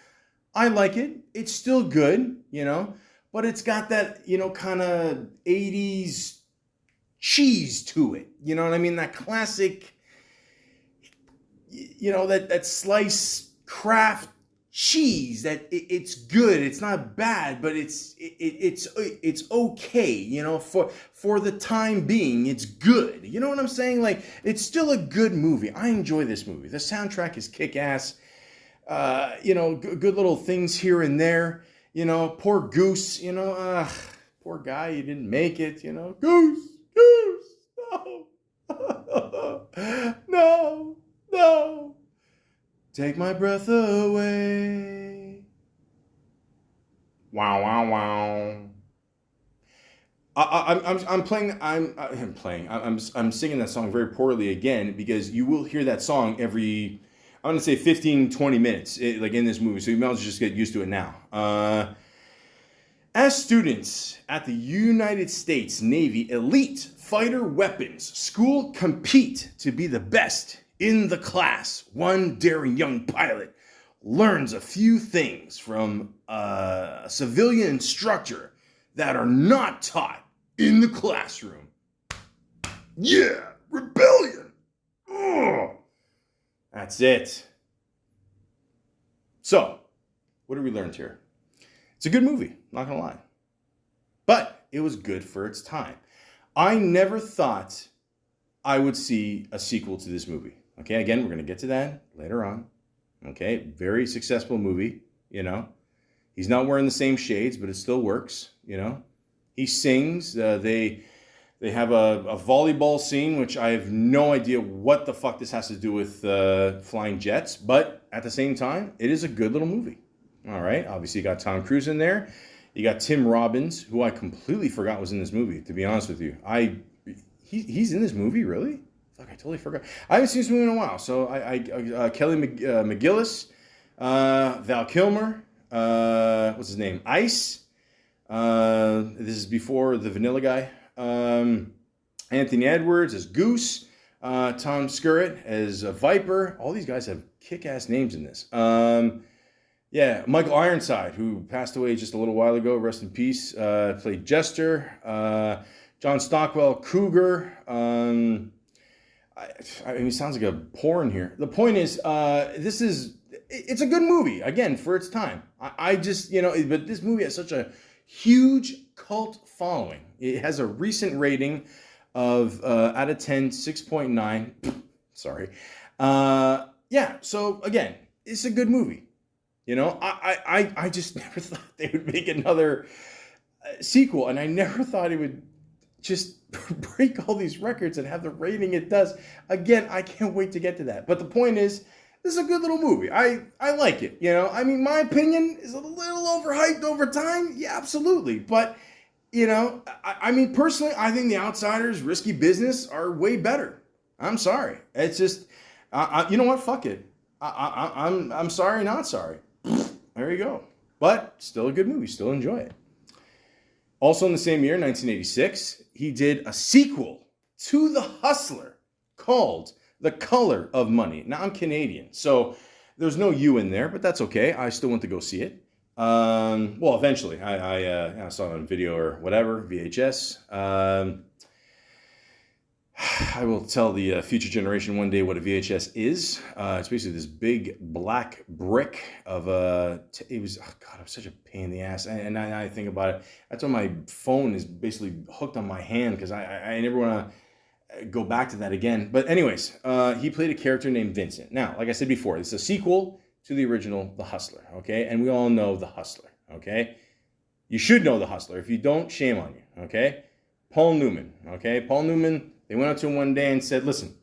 I like it. It's still good, you know. But it's got that, you know, kind of 80s cheese to it. You know what I mean? That classic, you know, that slice craft cheese that it's good. It's not bad, but it's okay, you know, for the time being, it's good. You know what I'm saying? Like, it's still a good movie. I enjoy this movie. The soundtrack is kick-ass. You know, good little things here and there. You know, poor Goose, you know, poor guy, you didn't make it, you know. Goose, no. No. Take my breath away. Wow. I'm singing that song very poorly again because you will hear that song every I'm going to say 15, 20 minutes, like in this movie. So you might as well just get used to it now. As students at the United States Navy Elite Fighter Weapons School compete to be the best in the class, one daring young pilot learns a few things from a civilian instructor that are not taught in the classroom. Yeah, rebellion. Ugh. That's it. So, what did we learn here? It's a good movie, not gonna lie. But it was good for its time. I never thought I would see a sequel to this movie. Okay, again, we're gonna get to that later on. Okay, very successful movie, you know. He's not wearing the same shades, but it still works, you know. He sings. They have a volleyball scene, which I have no idea what the fuck this has to do with flying jets. But at the same time, it is a good little movie. All right. Obviously, you got Tom Cruise in there. You got Tim Robbins, who I completely forgot was in this movie, to be honest with you. He's in this movie, really? Fuck, I totally forgot. I haven't seen this movie in a while. So Kelly McGillis, Val Kilmer, what's his name? Ice. This is before the Vanilla Guy. Anthony Edwards as Goose. Tom Skerritt as Viper. All these guys have kick-ass names in this. Yeah, Michael Ironside, who passed away just a little while ago, rest in peace, played Jester. John Stockwell, Cougar. I mean, it sounds like a porn here. The point is, it's a good movie, again, for its time. I just, but this movie has such a huge cult following. It has a recent rating of, out of 10, 6.9. Sorry. Yeah, so again, it's a good movie. I just never thought they would make another sequel, and I never thought it would just break all these records and have the rating it does. Again, I can't wait to get to that. But the point is, this is a good little movie. I like it. I mean, my opinion is a little overhyped over time. Yeah, absolutely. But, I mean, personally, I think The Outsiders, Risky Business are way better. I'm sorry. It's just, you know what? Fuck it. I'm sorry, not sorry. There you go. But still a good movie. Still enjoy it. Also in the same year, 1986, he did a sequel to The Hustler called The Color of Money. Now, I'm Canadian, so there's no U in there, but that's okay. I still went to go see it. Well, eventually. I saw it on video or whatever, VHS. I will tell the future generation one day what a VHS is. It's basically this big black brick of it was, oh God, it was such a pain in the ass. And I think about it. That's why my phone is basically hooked on my hand, because I never want to go back to that again. But anyways, he played a character named Vincent. Now, like I said before, it's a sequel to the original The Hustler, okay? And we all know The Hustler, okay? You should know The Hustler. If you don't, shame on you, okay? Paul Newman, okay? Paul Newman, they went up to him one day and said, listen,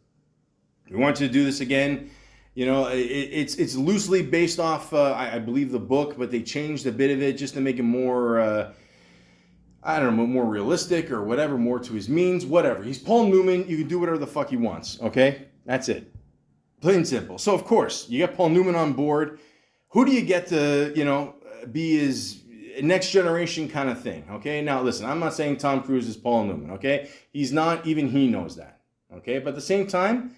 we want you to do this again. It's loosely based off, I believe, the book, but they changed a bit of it just to make it more, I don't know, more realistic or whatever, more to his means, whatever. He's Paul Newman. You can do whatever the fuck he wants, okay? That's it. Plain and simple. So, of course, you get Paul Newman on board. Who do you get to, be his next generation kind of thing, okay? Now, listen, I'm not saying Tom Cruise is Paul Newman, okay? He's not. Even he knows that, okay? But at the same time,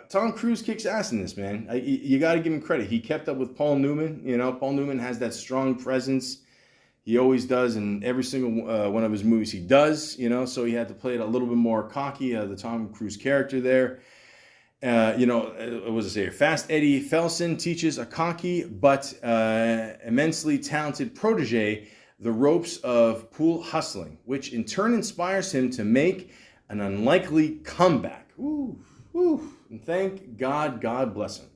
Tom Cruise kicks ass in this, man. You got to give him credit. He kept up with Paul Newman. Paul Newman has that strong presence. He always does in every single one of his movies he does, so he had to play it a little bit more cocky, the Tom Cruise character there. What was it say? Fast Eddie Felson teaches a cocky but immensely talented protege the ropes of pool hustling, which in turn inspires him to make an unlikely comeback. Ooh, and thank God, God bless him.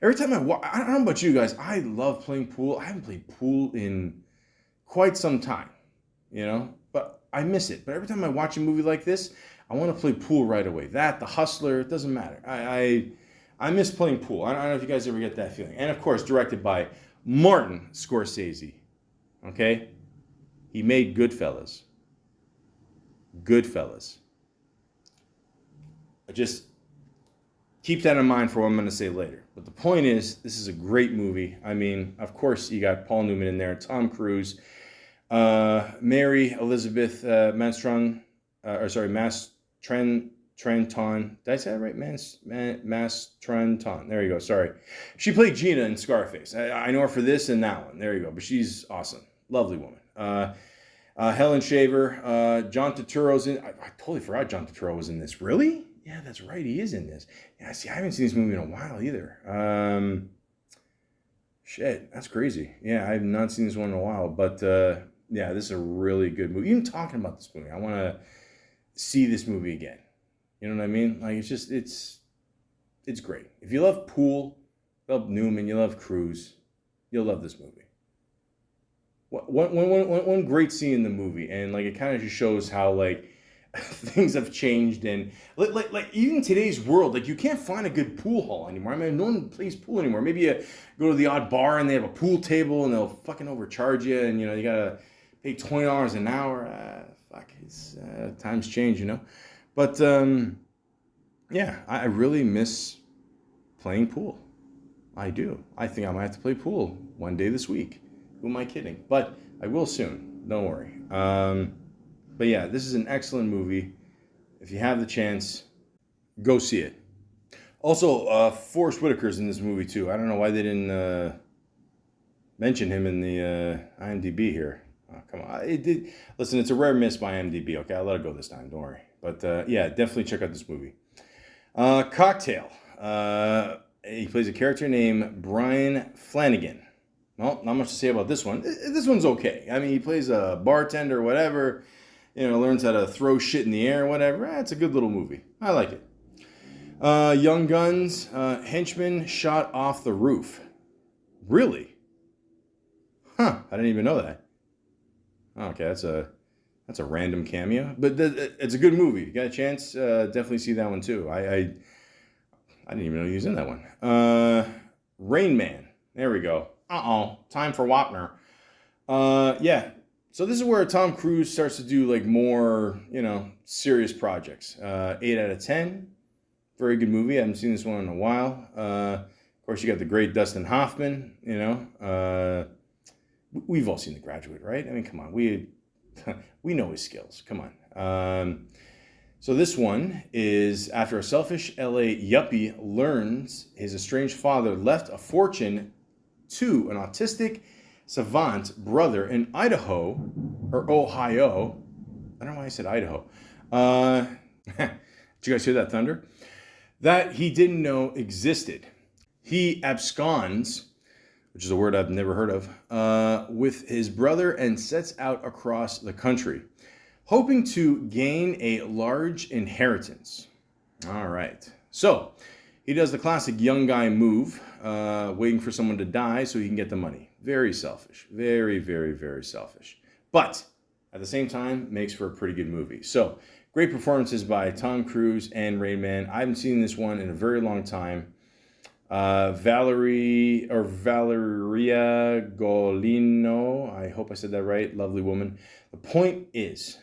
Every time I don't know about you guys, I love playing pool. I haven't played pool in quite some time, but I miss it. But every time I watch a movie like this, I want to play pool right away. That, The Hustler, it doesn't matter. I miss playing pool. I don't know if you guys ever get that feeling. And of course, directed by Martin Scorsese. Okay? He made Goodfellas. Goodfellas. keep that in mind for what I'm going to say later. But the point is, this is a great movie. I mean, of course, you got Paul Newman in there, Tom Cruise, Mary Elizabeth Mastranton. Did I say that right? Mastranton. There you go. Sorry. She played Gina in Scarface. I know her for this and that one. There you go. But she's awesome. Lovely woman. Helen Shaver. John Turturro's in. I totally forgot John Turturro was in this. Really? Yeah, that's right. He is in this. Yeah, see, I haven't seen this movie in a while either. Shit, that's crazy. Yeah, I have not seen this one in a while. But yeah, this is a really good movie. Even talking about this movie, I want to see this movie again. You know what I mean? Like, it's just, it's great. If you love Poole, you love Newman, you love Cruise, you'll love this movie. One great scene in the movie, and like it kind of just shows how like things have changed, and like even today's world, like you can't find a good pool hall anymore. I mean, no one plays pool anymore. Maybe you go to the odd bar and they have a pool table and they'll fucking overcharge you, and you know you gotta pay $20 an hour. It's times change, you know. But yeah, I really miss playing pool. I do. I think I might have to play pool one day this week. Who am I kidding? But I will soon. Don't worry. But yeah, this is an excellent movie. If you have the chance, go see it. Also, Forrest Whitaker's in this movie too. I don't know why they didn't mention him in the IMDb here. Oh, come on. Listen, it's a rare miss by IMDb. Okay, I'll let it go this time. Don't worry. But yeah, definitely check out this movie. Cocktail. He plays a character named Brian Flanagan. Well, not much to say about this one. This one's okay. I mean, he plays a bartender or whatever. You know, learns how to throw shit in the air or whatever. It's a good little movie. I like it. Young Guns. Henchman shot off the roof. Really? Huh. I didn't even know that. Okay, that's a random cameo. But it's a good movie. You got a chance? Definitely see that one too. I didn't even know he was in that one. Rain Man. There we go. Time for Wapner. Yeah. So this is where Tom Cruise starts to do like more, you know, serious projects. 8 out of 10. Very good movie. I haven't seen this one in a while. Of course, you got the great Dustin Hoffman, you know. We've all seen The Graduate, right? I mean, come on. We know his skills. Come on. So this one is after a selfish LA yuppie learns his estranged father left a fortune to an autistic savant brother in Idaho, or Ohio. I don't know why I said Idaho. Did you guys hear that thunder? That he didn't know existed. He absconds, which is a word I've never heard of, with his brother and sets out across the country, hoping to gain a large inheritance. All right. So he does the classic young guy move, waiting for someone to die so he can get the money. Very selfish. Very, very, very selfish. But at the same time, makes for a pretty good movie. So great performances by Tom Cruise and Rain Man. I haven't seen this one in a very long time. Valeria Golino. I hope I said that right. Lovely woman. The point is,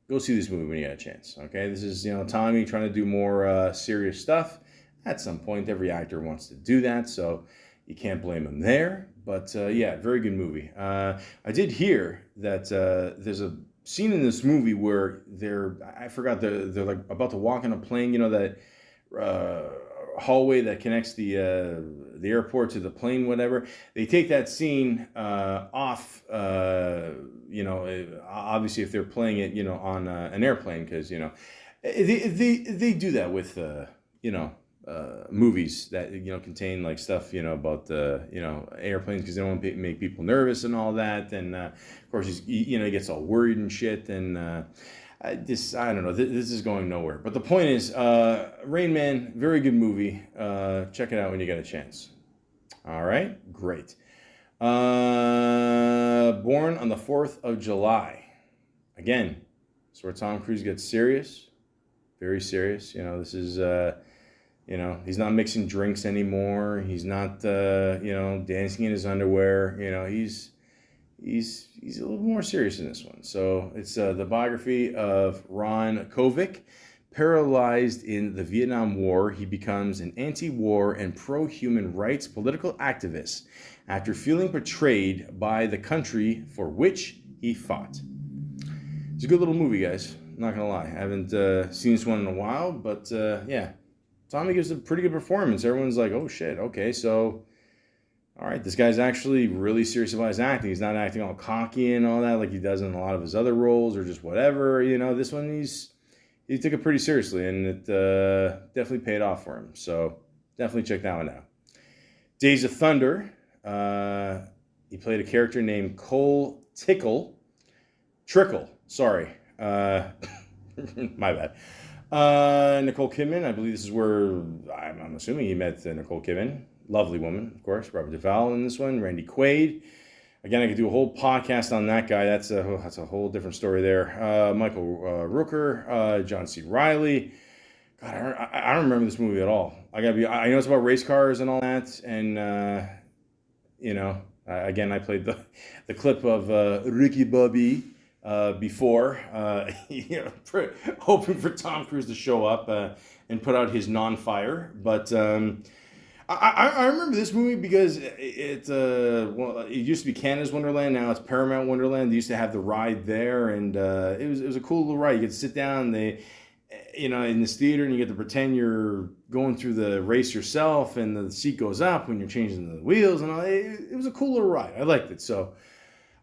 go see this movie when you get a chance. Okay, this is, you know, Tommy trying to do more serious stuff. At some point, every actor wants to do that, so you can't blame him there. But yeah, very good movie. I did hear that there's a scene in this movie where they're like about to walk on a plane. You know that hallway that connects the airport to the plane, whatever. They take that scene off. You know, obviously if they're playing it, you know, on an airplane, because you know they do that with you know. Movies that, you know, contain like stuff, you know, about the, you know, airplanes, because they don't want to make people nervous and all that. And of course he gets all worried and shit. And I don't know, this is going nowhere. But the point is, Rain Man, very good movie. Check it out when you get a chance. All right, great. Born on the 4th of July. Again, it's where Tom Cruise gets serious, very serious. You know, this is you know, he's not mixing drinks anymore. He's not, you know, dancing in his underwear. You know, he's a little more serious in this one. So it's the biography of Ron Kovic, Paralyzed in the Vietnam War, he becomes an anti-war and pro-human rights political activist after feeling betrayed by the country for which he fought. It's a good little movie, guys. Not gonna lie. I haven't seen this one in a while, but yeah. Tommy gives a pretty good performance. Everyone's like, oh shit, okay, so all right, this guy's actually really serious about his acting. He's not acting all cocky and all that like he does in a lot of his other roles or just whatever. This one he took it pretty seriously, and it definitely paid off for him. So definitely check that one out. Days of Thunder. He played a character named Cole Trickle. Sorry. My bad. Nicole Kidman. I believe this is where I'm assuming he met Nicole Kidman. Lovely woman, of course. Robert Duvall in this one. Randy Quaid. Again, I could do a whole podcast on that guy. That's a whole different story there. Michael Rooker, John C. Reilly. God, I don't remember this movie at all. I know it's about race cars and all that, and again, I played the clip of Ricky Bobby before, hoping for Tom Cruise to show up and put out his non-fire, but. I remember this movie because it used to be Canada's Wonderland. Now it's Paramount Wonderland. They used to have the ride there, and it was a cool little ride. You get to sit down, in this theater, and you get to pretend you're going through the race yourself, and the seat goes up when you're changing the wheels and all. It was a cool little ride. I liked it. So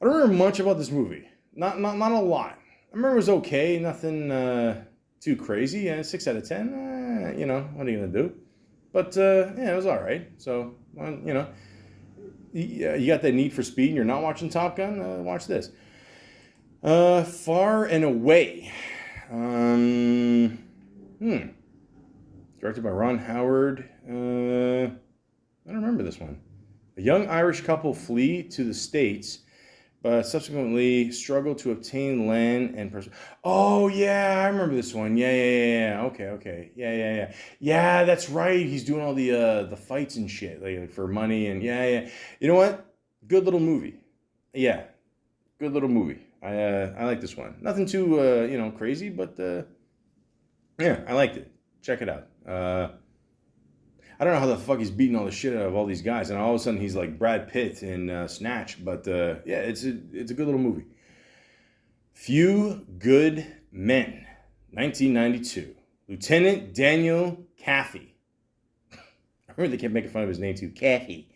I don't remember much about this movie. Not a lot. I remember it was okay. Nothing too crazy. 6 out of 10. What are you gonna do? But, it was all right. So, you got that need for speed and you're not watching Top Gun, watch this. Far and Away. Directed by Ron Howard. I don't remember this one. A young Irish couple flee to the States, but subsequently struggle to obtain land and Oh, yeah, I remember this one. Yeah. Okay. Yeah. Yeah, that's right. He's doing all the fights and shit like for money and yeah. You know what? Good little movie. Yeah, good little movie. I like this one. Nothing too crazy, but yeah, I liked it. Check it out. I don't know how the fuck he's beating all the shit out of all these guys, and all of a sudden he's like Brad Pitt in Snatch. But yeah, it's a good little movie. Few Good Men, 1992. Lieutenant Daniel Kaffee. I remember they kept making fun of his name too, Kaffee.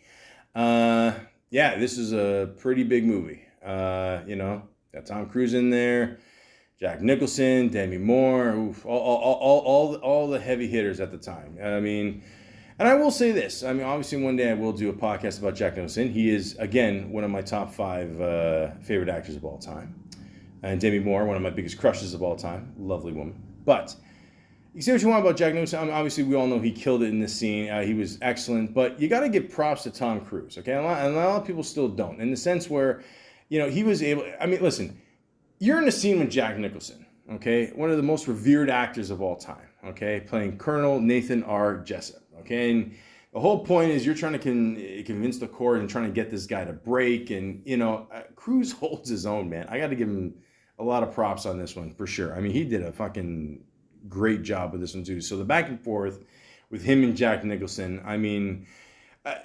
Yeah, this is a pretty big movie. Got Tom Cruise in there, Jack Nicholson, Demi Moore, all the heavy hitters at the time. I mean. And I will say this. I mean, obviously, one day I will do a podcast about Jack Nicholson. He is, again, one of my top 5 favorite actors of all time. And Demi Moore, one of my biggest crushes of all time. Lovely woman. But you can say what you want about Jack Nicholson. I mean, obviously, we all know he killed it in this scene. He was excellent. But you got to give props to Tom Cruise, okay? And a lot of people still don't. In the sense where, he was able... I mean, listen, you're in a scene with Jack Nicholson, okay? One of the most revered actors of all time, okay? Playing Colonel Nathan R. Jessup. Okay, and the whole point is you're trying to convince the court and trying to get this guy to break, and Cruise holds his own, man. I got to give him a lot of props on this one for sure. I mean, he did a fucking great job with this one too. So the back and forth with him and Jack Nicholson. I mean,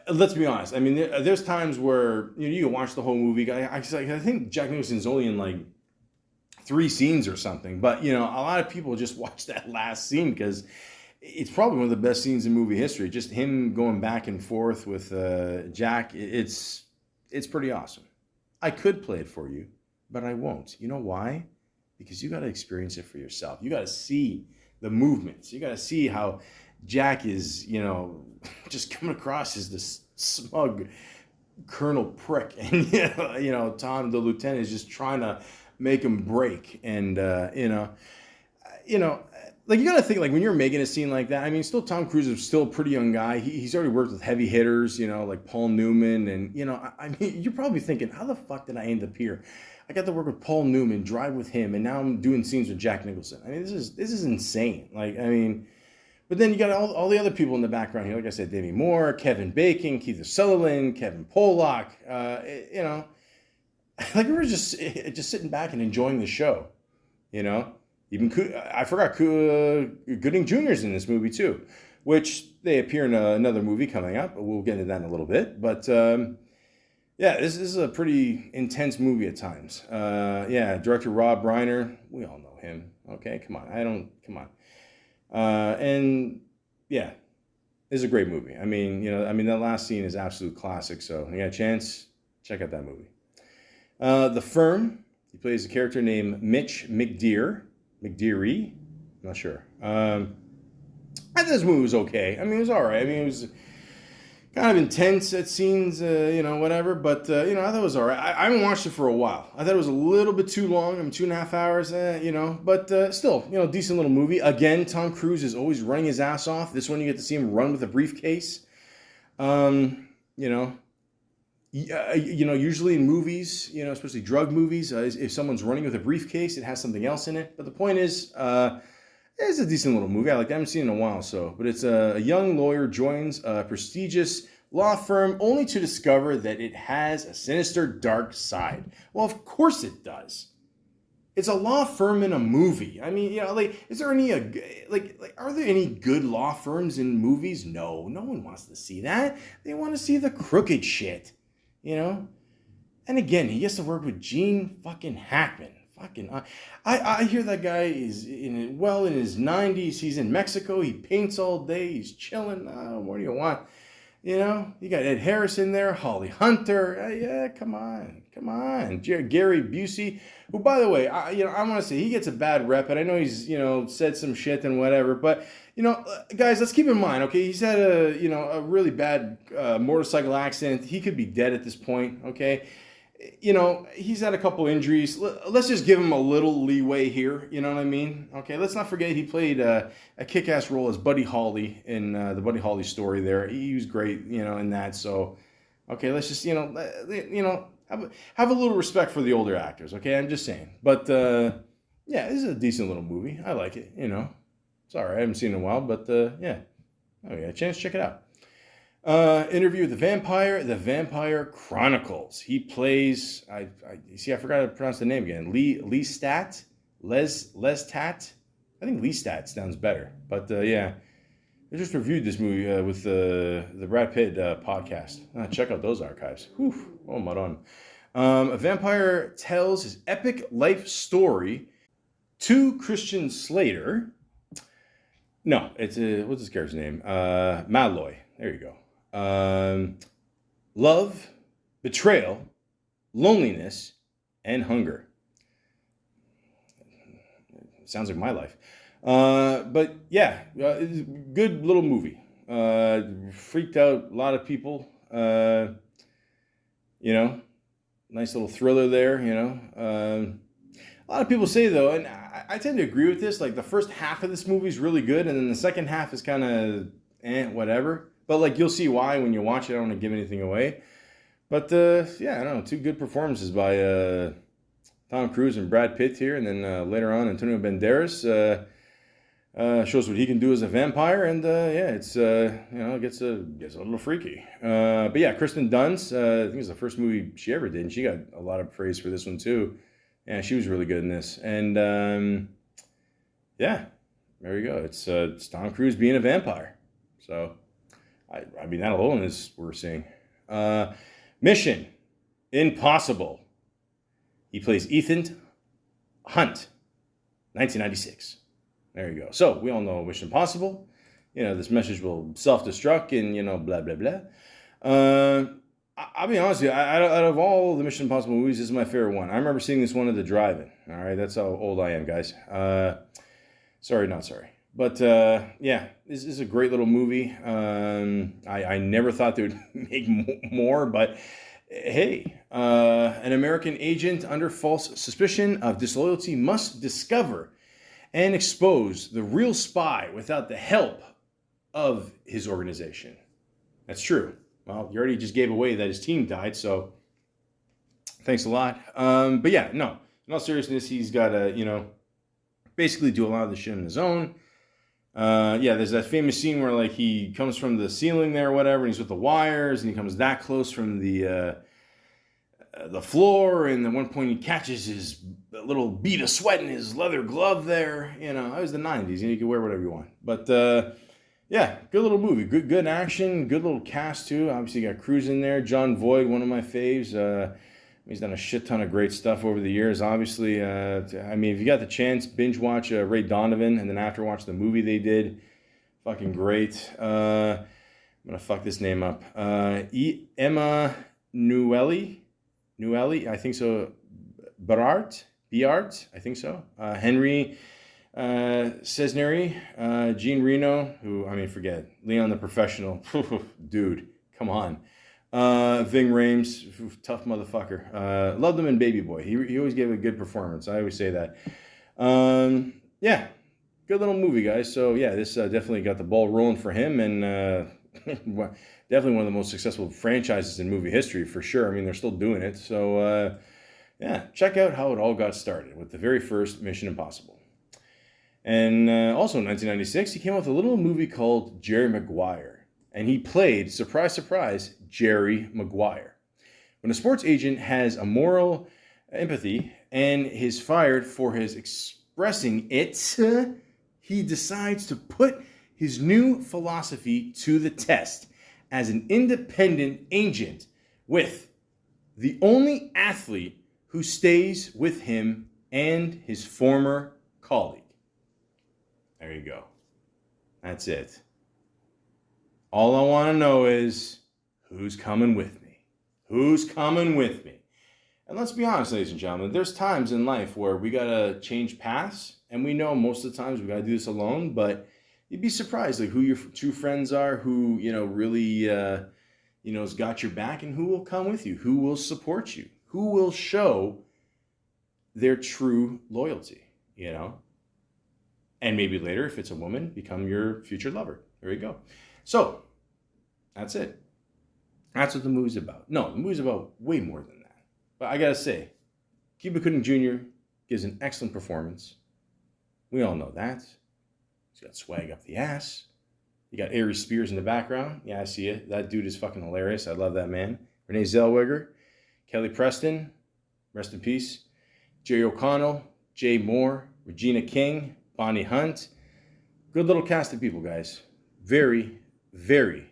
let's be honest. I mean, there's times where you can watch the whole movie. I think Jack Nicholson's only in like 3 scenes or something, but a lot of people just watch that last scene because. It's probably one of the best scenes in movie history. Just him going back and forth with Jack. It's pretty awesome. I could play it for you, but I won't. You know why? Because you got to experience it for yourself. You got to see the movements. You got to see how Jack is, just coming across as this smug Colonel prick. And, Tom, the lieutenant, is just trying to make him break. And, like, you got to think, like, when you're making a scene like that, I mean, still Tom Cruise is still a pretty young guy. He's already worked with heavy hitters, like Paul Newman. And, I mean, you're probably thinking, how the fuck did I end up here? I got to work with Paul Newman, drive with him, and now I'm doing scenes with Jack Nicholson. I mean, this is insane. Like, I mean, but then you got all the other people in the background here. Like I said, Demi Moore, Kevin Bacon, Keith Sutherland, Kevin Pollak. Like we were just sitting back and enjoying the show, Even I forgot Gooding Jr.'s in this movie too, which they appear in another movie coming up. We'll get into that in a little bit. But yeah, this is a pretty intense movie at times. Yeah, director Rob Reiner, we all know him. Okay, come on. And yeah, it's a great movie. I mean, that last scene is absolute classic. So if you got a chance, check out that movie. The Firm, he plays a character named Mitch McDeary, I'm not sure. I thought this movie was okay. I mean, it was all right. I mean, it was kind of intense at scenes, whatever. But, I thought it was all right. I haven't watched it for a while. I thought it was a little bit too long. I mean, 2.5 hours, But still, decent little movie. Again, Tom Cruise is always running his ass off. This one you get to see him run with a briefcase. Usually in movies, especially drug movies, if someone's running with a briefcase, it has something else in it. But the point is, it's a decent little movie. I haven't seen it in a while, but it's a young lawyer joins a prestigious law firm only to discover that it has a sinister, dark side. Well, of course it does. It's a law firm in a movie. I mean, is there any, are there any good law firms in movies? No one wants to see that. They want to see the crooked shit. And again, he gets to work with Gene fucking Hackman. I hear that guy is in his 90s. He's in Mexico. He paints all day. He's chilling. What do you want? You got Ed Harris in there, Holly Hunter. Yeah, come on. Gary Busey, who, by the way, I want to say he gets a bad rep, and I know he's, said some shit and whatever, but, guys, let's keep in mind, okay, he's had a really bad motorcycle accident. He could be dead at this point, okay? He's had a couple injuries. Let's just give him a little leeway here, you know what I mean? Okay, let's not forget he played a kick-ass role as Buddy Holly in the Buddy Holly story there. He was great, in that, so, okay, let's just, have a little respect for the older actors, okay? I'm just saying. But, yeah, this is a decent little movie. I like it, It's all right. I haven't seen it in a while, but, yeah. Oh, yeah, chance to check it out. Interview with the Vampire Chronicles. He plays, I forgot how to pronounce the name again. Lestat? I think Lestat sounds better. But, yeah. I just reviewed this movie with the Brad Pitt podcast. Check out those archives. Whew. Oh, Maron. A vampire tells his epic life story to Christian Slater. No, it's what's this character's name? Malloy. There you go. Love, betrayal, loneliness, and hunger. Sounds like my life. But yeah, good little movie. Freaked out a lot of people. Nice little thriller there. A lot of people say though, and I tend to agree with this. Like the first half of this movie is really good, and then the second half is kind of whatever. But you'll see why when you watch it. I don't want to give anything away. But yeah, I don't know. Two good performances by Tom Cruise and Brad Pitt here, and then later on Antonio Banderas. Shows what he can do as a vampire, and yeah, it's it gets a little freaky. But yeah, Kristen Dunst, I think it's the first movie she ever did, and she got a lot of praise for this one too. Yeah, she was really good in this, and yeah, there you go. It's Tom Cruise being a vampire. So, I mean that alone is what we're seeing. Mission Impossible. He plays Ethan Hunt, 1996. There you go. So, we all know Mission Impossible. This message will self-destruct and, blah, blah, blah. I'll be honest with you. Out of all the Mission Impossible movies, this is my favorite one. I remember seeing this one at the drive-in. All right? That's how old I am, guys. Sorry, not sorry. But, yeah, this is a great little movie. I never thought they would make more, but hey, an American agent under false suspicion of disloyalty must discover and expose the real spy without the help of his organization. That's true. Well, you already just gave away that his team died, so thanks a lot. But yeah, no, in all seriousness, he's got to, basically do a lot of the shit on his own. Yeah, there's that famous scene where he comes from the ceiling there or whatever, and he's with the wires, and he comes that close from the the floor, and at one point he catches his little bead of sweat in his leather glove there. You know, it was the 90s. You could wear whatever you want. But yeah, good little movie. Good action. Good little cast too. Obviously, you got Cruise in there. John Voight, one of my faves. He's done a shit ton of great stuff over the years. Obviously, I mean, if you got the chance, binge watch Ray Donovan, and then after watch the movie they did. Fucking great. I'm gonna fuck this name up. Emma Newelly, I think so. Biart, I think so. Henry Cesneri, Gene Reno, who, I mean, forget. Leon the Professional, dude, come on. Ving Rhames, tough motherfucker. Loved him in Baby Boy. He always gave a good performance. I always say that. Yeah, good little movie, guys. So yeah, this definitely got the ball rolling for him, and definitely one of the most successful franchises in movie history for sure. I mean, they're still doing it. So yeah, check out how it all got started with the very first Mission Impossible. And also in 1996, he came out with a little movie called Jerry Maguire. And he played, surprise, surprise, Jerry Maguire. When a sports agent has a moral empathy and is fired for his expressing it, he decides to put his new philosophy to the test as an independent agent with the only athlete who stays with him and his former colleague. There you go. That's it. All I want to know is, who's coming with me? Who's coming with me? And let's be honest, ladies and gentlemen, there's times in life where we got to change paths, and we know most of the times we got to do this alone, but you'd be surprised like who your true friends are, who, you know, really, has got your back, and who will come with you, who will support you, who will show their true loyalty, you know? And maybe later, if it's a woman, become your future lover. There you go. So, that's it. That's what the movie's about. No, the movie's about way more than that. But I gotta say, Cuba Gooding Jr. gives an excellent performance. We all know that. He's got swag up the ass. You got Aries Spears in the background. Yeah, I see it. That dude is fucking hilarious. I love that man. Renee Zellweger, Kelly Preston, rest in peace. Jerry O'Connell, Jay Moore, Regina King, Bonnie Hunt. Good little cast of people, guys. Very, very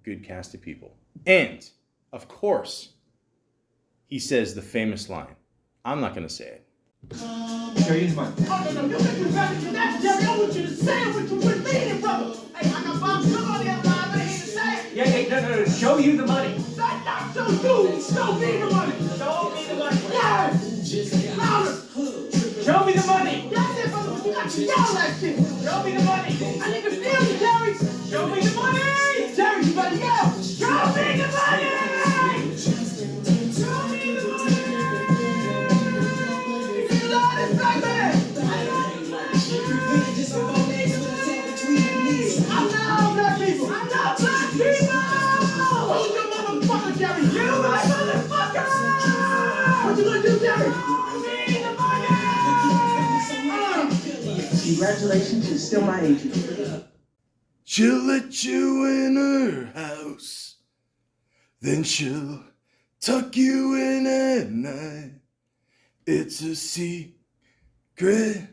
good cast of people. And, of course, he says the famous line. I'm not going to say it. Jerry, here's mine. Oh, no, you think you're better than that, Jerry. I want you to say it what you would mean it, brother. Hey, I got Bob Sugar on the other line. I ain't to say it. Yeah, no. Show you the money. Not show you. Show me the money. Show me the money. Yeah. Louder. Show me the money. That's it, brother. You got to yell that shit. Show me the money. I need to feel you, Jerry. Show me the money. Jerry, you better yell. Show me the money. Show me the money. You love this baby. I love black people. I love black people. Who's your motherfucker, Jerry? You, my motherfucker. What you gonna do, Jerry? Show me the money. Congratulations, you're still my agent. She'll let you in her house, then she'll tuck you in at night. It's a secret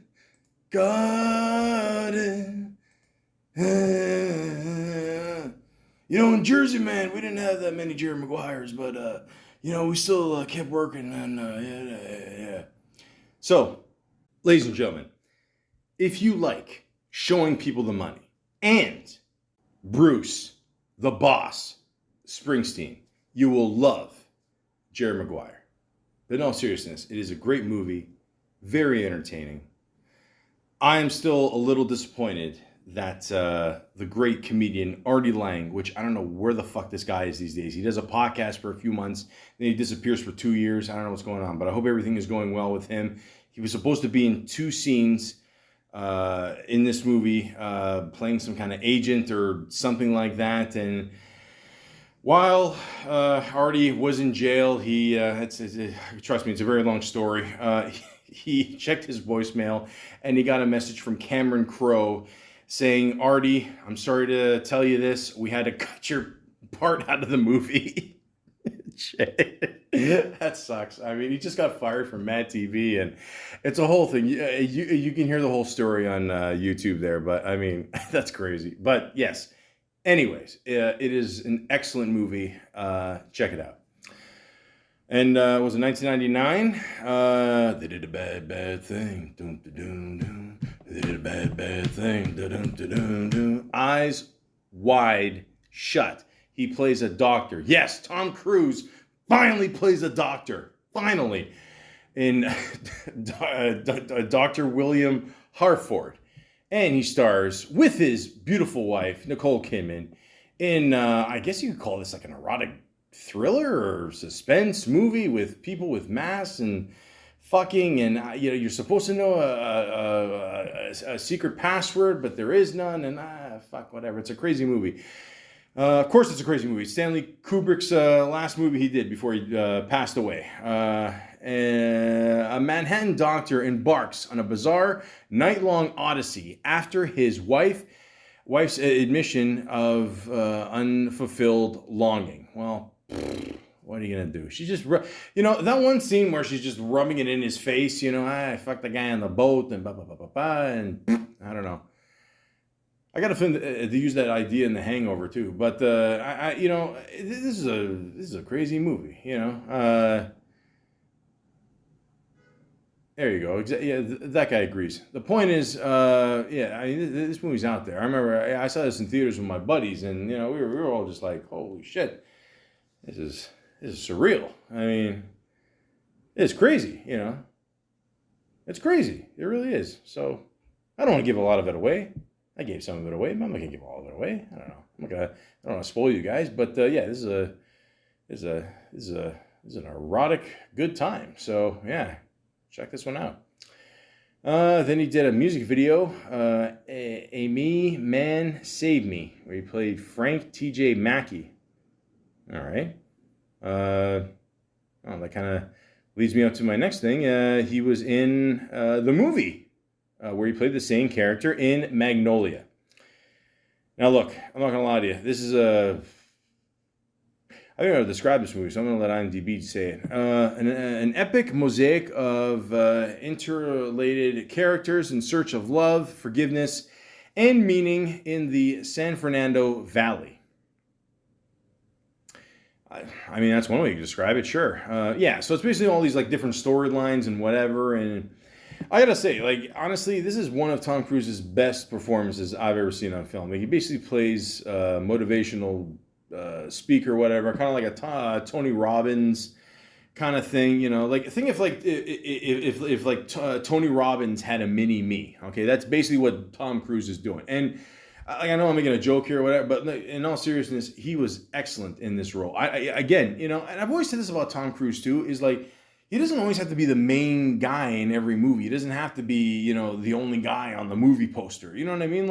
garden. You know, in Jersey, man, we didn't have that many Jerry Maguires, but, we still kept working, and, yeah. So, ladies and gentlemen, if you like showing people the money, and Bruce, the boss, Springsteen, you will love Jerry Maguire. But in all seriousness, it is a great movie, very entertaining. I am still a little disappointed that the great comedian Artie Lang, which I don't know where the fuck this guy is these days. He does a podcast for a few months, then he disappears for 2 years. I don't know what's going on, but I hope everything is going well with him. He was supposed to be in 2 scenes in this movie, playing some kind of agent or something like that. And while Artie was in jail, he trust me, it's a very long story. He checked his voicemail and he got a message from Cameron Crowe saying, "Artie, I'm sorry to tell you this. We had to cut your part out of the movie." Shit. That sucks. I mean, he just got fired from Mad TV, and it's a whole thing. You can hear the whole story on YouTube there, but I mean, that's crazy. But yes. Anyways, it is an excellent movie. Check it out. And was it 1999? They did a bad, bad thing. Dun, dun, dun, dun. They did a bad, bad thing. Dun, dun, dun, dun, dun. Eyes wide shut. He plays a doctor. Yes, Tom Cruise finally plays a doctor. Finally. In Dr. William Hartford. And he stars with his beautiful wife, Nicole Kidman, in, I guess you could call this like an erotic thriller or suspense movie with people with masks and fucking, and you're supposed to know a secret password, but there is none, and fuck, whatever. It's a crazy movie. Of course, it's a crazy movie. Stanley Kubrick's last movie he did before he passed away. A Manhattan doctor embarks on a bizarre night-long odyssey after his wife's admission of unfulfilled longing. Well, what are you gonna do? She's just, that one scene where she's just rubbing it in his face. I fucked the guy on the boat and blah blah blah blah blah, and I don't know. I got a feeling to use that idea in The Hangover too, but this is a crazy movie. There you go. Yeah, that guy agrees. The point is, this movie's out there. I remember I saw this in theaters with my buddies, and we were all just like, "Holy shit, this is surreal." I mean, it's crazy. It's crazy. It really is. So I don't want to give a lot of it away. I gave some of it away, but I'm not gonna give all of it away. I don't know. I don't want to spoil you guys, but this is an erotic good time. So yeah. Check this one out. Then he did a music video, A Me Man Save Me, where he played Frank T.J. Mackey. All right. That kind of leads me up to my next thing. He was in the movie where he played the same character in Magnolia. Now, look, I'm not going to lie to you. This is I don't know how to describe this movie, so I'm going to let IMDb say it. An epic mosaic of interrelated characters in search of love, forgiveness, and meaning in the San Fernando Valley. I mean, that's one way you can describe it, sure. So it's basically all these like different storylines and whatever. And I gotta say, honestly, this is one of Tom Cruise's best performances I've ever seen on film. He basically plays motivational speaker, whatever, kind of like a Tony Robbins kind of thing, think if Tony Robbins had a mini me. Okay, that's basically what Tom Cruise is doing. And I know I'm making a joke here or whatever, but in all seriousness, he was excellent in this role. Again, and I've always said this about Tom Cruise too, is he doesn't always have to be the main guy in every movie. He doesn't have to be, the only guy on the movie poster. You know what I mean?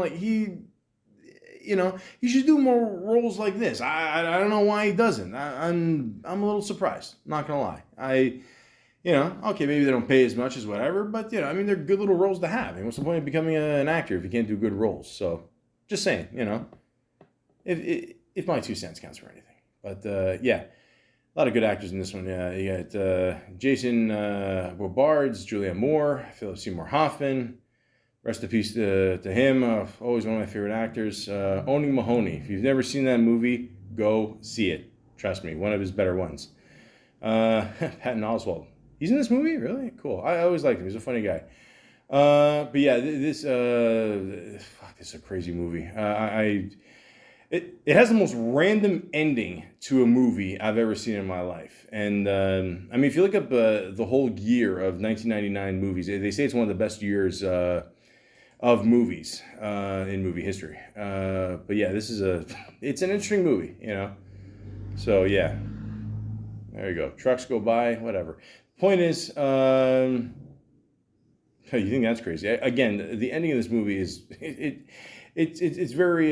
He should do more roles like this. I don't know why he doesn't. I'm a little surprised. Not gonna lie. Okay, maybe they don't pay as much as whatever, but they're good little roles to have. What's the point of becoming an actor if you can't do good roles? So, just saying, if my 2 cents counts for anything. But a lot of good actors in this one. Yeah, you got Jason Robards, Julianne Moore, Philip Seymour Hoffman. Rest in peace to him. Always one of my favorite actors. Owning Mahoney. If you've never seen that movie, go see it. Trust me, one of his better ones. Patton Oswalt. He's in this movie? Really? Cool. I always liked him. He's a funny guy. This is a crazy movie. It has the most random ending to a movie I've ever seen in my life. And, if you look up the whole year of 1999 movies, they say it's one of the best years of movies in movie history. This is it's an interesting movie, So, yeah. There you go. Trucks go by, whatever. Point is, you think that's crazy? Again, the ending of this movie is... It's very,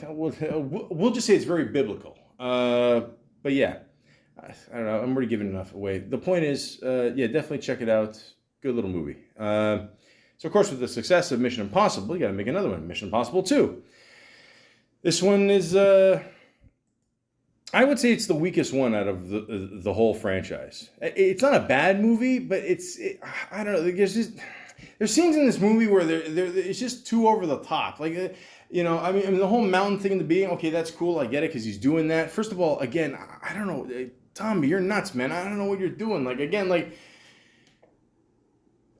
we'll just say it's very biblical. I don't know. I'm already giving enough away. The point is, definitely check it out. Good little movie. So, of course, with the success of Mission Impossible, you got to make another one, Mission Impossible 2. This one is I would say it's the weakest one out of the whole franchise. It's not a bad movie, but I don't know. There's scenes in this movie where it's just too over the top. Like, I mean, the whole mountain thing in the beginning. Okay, that's cool. I get it because he's doing that. First of all, again, I don't know, Tommy, you're nuts, man. I don't know what you're doing. Like, again, like,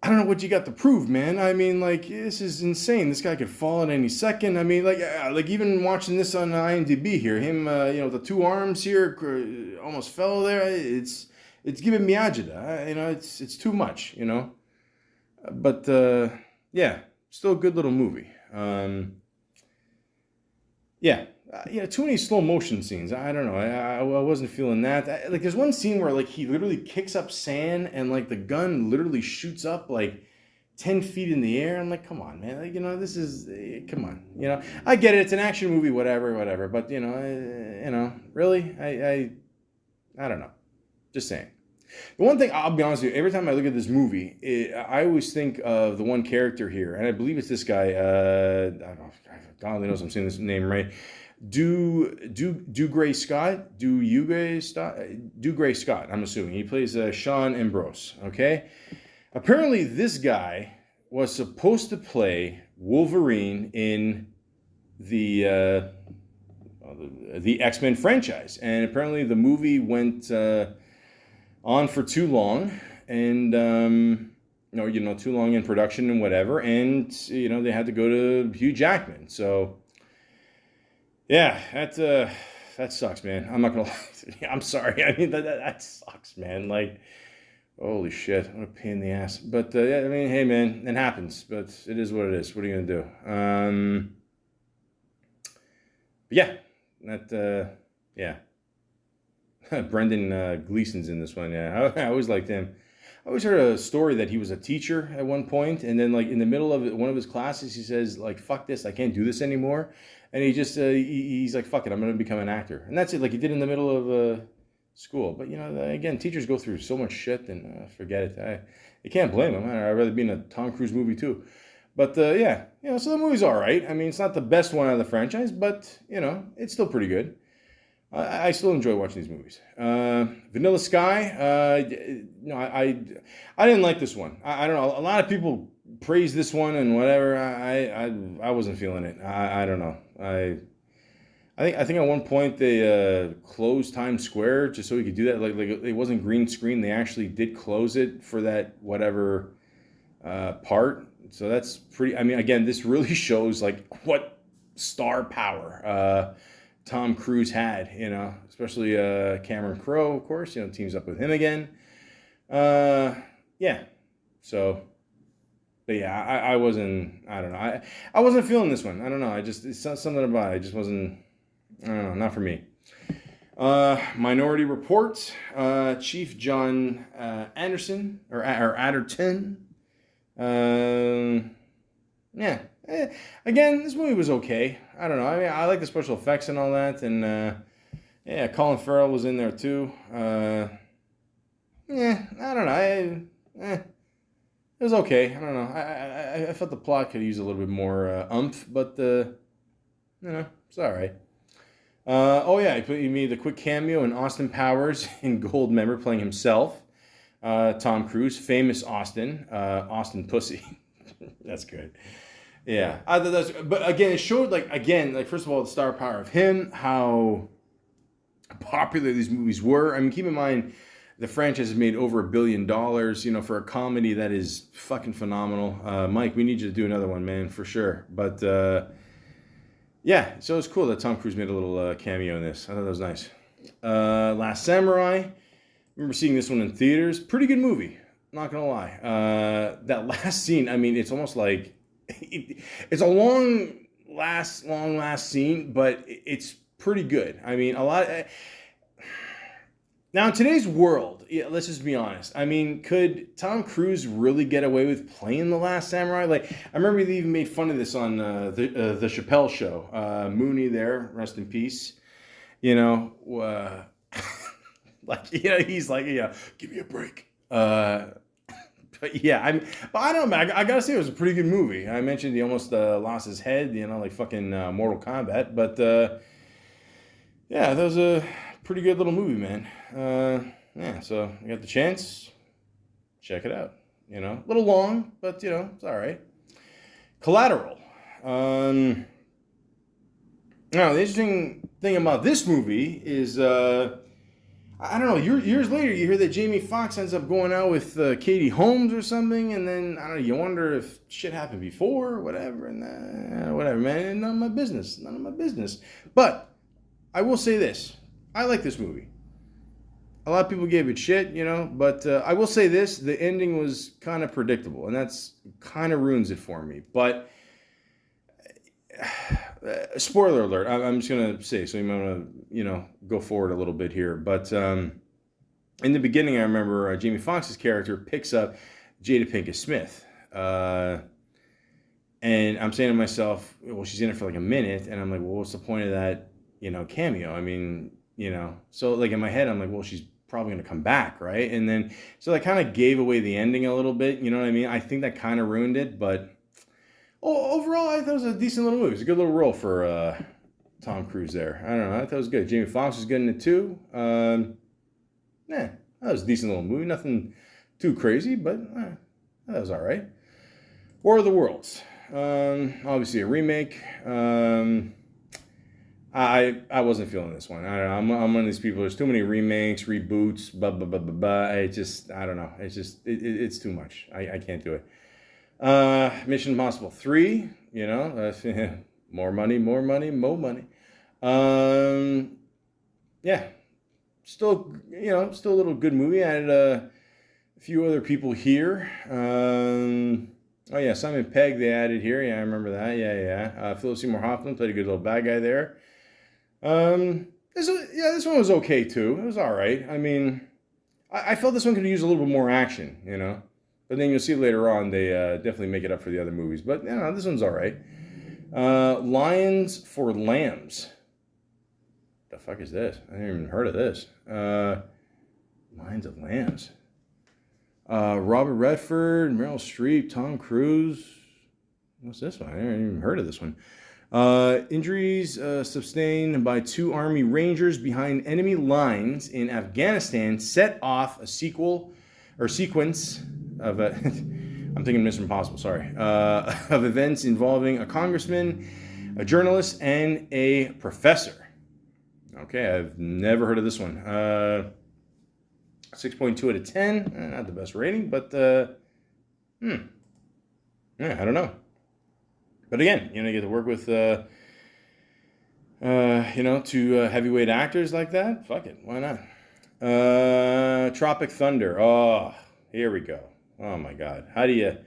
I don't know what you got to prove, man. I mean, like, this is insane. This guy could fall at any second. I mean, like even watching this on IMDb here, him, the two arms here almost fell there. It's giving me agita. It's too much, But yeah, still a good little movie. Yeah. Too many slow motion scenes. I don't know. I wasn't feeling that. Like, there's one scene where, like, he literally kicks up sand and, like, the gun literally shoots up, like, 10 feet in the air. I'm like, come on, man. Like, this is, come on. I get it. It's an action movie, whatever. But, really? I don't know. Just saying. The one thing, I'll be honest with you, every time I look at this movie, I always think of the one character here, and I believe it's this guy, I don't know, God only knows I'm saying this name right, Gray Scott, Gray Scott, I'm assuming. He plays Sean Ambrose, okay? Apparently this guy was supposed to play Wolverine in the X-Men franchise, and apparently the movie went on for too long, and too long in production and whatever, and they had to go to Hugh Jackman. So yeah, that sucks, man. I'm not gonna lie. I'm sorry. I mean, that sucks, man. Like, holy shit, what a pain in the ass. But yeah, I mean, hey, man, it happens. But it is what it is. What are you gonna do? Yeah, yeah. Brendan Gleeson's in this one. Yeah, I always liked him. I always heard a story that he was a teacher at one point, and then, like, in the middle of one of his classes, he says, like, fuck this, I can't do this anymore. And he just, he's like, fuck it, I'm going to become an actor. And that's it, like he did in the middle of school. But, again, teachers go through so much shit, and forget it. You can't blame him. I'd rather be in a Tom Cruise movie, too. But, yeah, so the movie's all right. I mean, it's not the best one out of the franchise, but, it's still pretty good. I still enjoy watching these movies. Vanilla Sky, I didn't like this one. I don't know. A lot of people praise this one and whatever. I wasn't feeling it. I don't know. I think at one point they closed Times Square just so we could do that. Like it wasn't green screen. They actually did close it for that whatever part. So that's pretty. I mean, again, this really shows like what star power Tom Cruise had, especially Cameron Crowe, of course, teams up with him again. Yeah. So, but yeah, I wasn't, I don't know. I wasn't feeling this one. I don't know. It's something about it. It just wasn't, I don't know, not for me. Minority Report, Chief John Anderson, or Adderton. Yeah. Again, this movie was okay. I don't know. I mean, I like the special effects and all that, and yeah, Colin Farrell was in there too. I don't know. It was okay. I don't know. I felt the plot could use a little bit more oomph, but it's all right. Oh yeah, he made the quick cameo in Austin Powers in Goldmember, playing himself, Tom Cruise, famous Austin Pussy. That's good. Yeah, but again, it showed first of all, the star power of him, how popular these movies were. I mean, keep in mind, the franchise has made over $1 billion, for a comedy that is fucking phenomenal. Mike, we need you to do another one, man, for sure. But yeah, so it's cool that Tom Cruise made a little cameo in this. I thought that was nice. Last Samurai, I remember seeing this one in theaters. Pretty good movie, not gonna lie. That last scene, I mean, it's almost like it's a long last scene, but it's pretty good. I mean, a lot. Now, in today's world, let's just be honest. I mean, could Tom Cruise really get away with playing The Last Samurai? Like, I remember they even made fun of this on the Chappelle Show. Mooney there, rest in peace. He's like, give me a break. But yeah, I don't know, man. I gotta say, it was a pretty good movie. I mentioned he almost lost his head, like fucking Mortal Kombat. But yeah, that was a pretty good little movie, man. Yeah, so I got the chance. Check it out. You know, a little long, but you know, it's all right. Collateral. Now, the interesting thing about this movie is, I don't know, years later, you hear that Jamie Foxx ends up going out with Katie Holmes or something, and then, I don't know, you wonder if shit happened before or whatever, and whatever, man, none of my business, none of my business. But I will say this, I like this movie. A lot of people gave it shit, you know, but I will say this, the ending was kind of predictable, and that's kind of ruins it for me, but... spoiler alert, I'm just going to say, so you might want to, you know, go forward a little bit here. But in the beginning, I remember Jamie Foxx's character picks up Jada Pinkett Smith. And I'm saying to myself, well, she's in it for like a minute. And I'm like, well, what's the point of that, you know, cameo? I mean, you know, so like in my head, I'm like, well, she's probably going to come back, right? And then, so that kind of gave away the ending a little bit. You know what I mean? I think that kind of ruined it, but... overall, I thought it was a decent little movie. It was a good little role for Tom Cruise there. I don't know. I thought it was good. Jamie Foxx was good in it too. That was a decent little movie. Nothing too crazy, but that was all right. War of the Worlds. Obviously a remake. I wasn't feeling this one. I don't know. I'm one of these people. There's too many remakes, reboots, blah blah blah blah blah. I don't know. It's too much. I can't do it. Mission Impossible 3, you know, more money, more money. Yeah, still a little good movie. I had a few other people here. Oh yeah, Simon Pegg they added here. Yeah, I remember that. Yeah. Philip Seymour Hoffman played a good little bad guy there. This one was okay too. It was all right. I mean, I felt this one could use a little bit more action, you know. But then you'll see later on, they definitely make it up for the other movies. But, you know, this one's all right. Lions for Lambs. The fuck is this? I haven't even heard of this. Lions of Lambs. Robert Redford, Meryl Streep, Tom Cruise. What's this one? I haven't even heard of this one. Injuries sustained by 2 Army Rangers behind enemy lines in Afghanistan set off a sequence of I'm thinking Mission Impossible, sorry, of events involving a congressman, a journalist, and a professor. Okay, I've never heard of this one. 6.2 out of 10, not the best rating, but yeah, I don't know. But again, you know, you get to work with, you know, 2 heavyweight actors like that. Fuck it, why not? Tropic Thunder. Oh, here we go. Oh my God, how do you?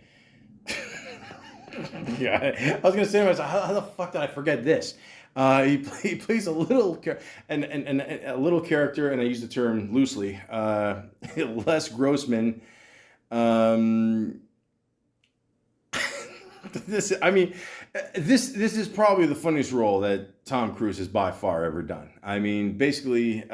Yeah, I was gonna say to myself, how the fuck did I forget this? He plays a little a little character, and I use the term loosely. Les Grossman. This is probably the funniest role that Tom Cruise has by far ever done. I mean, basically,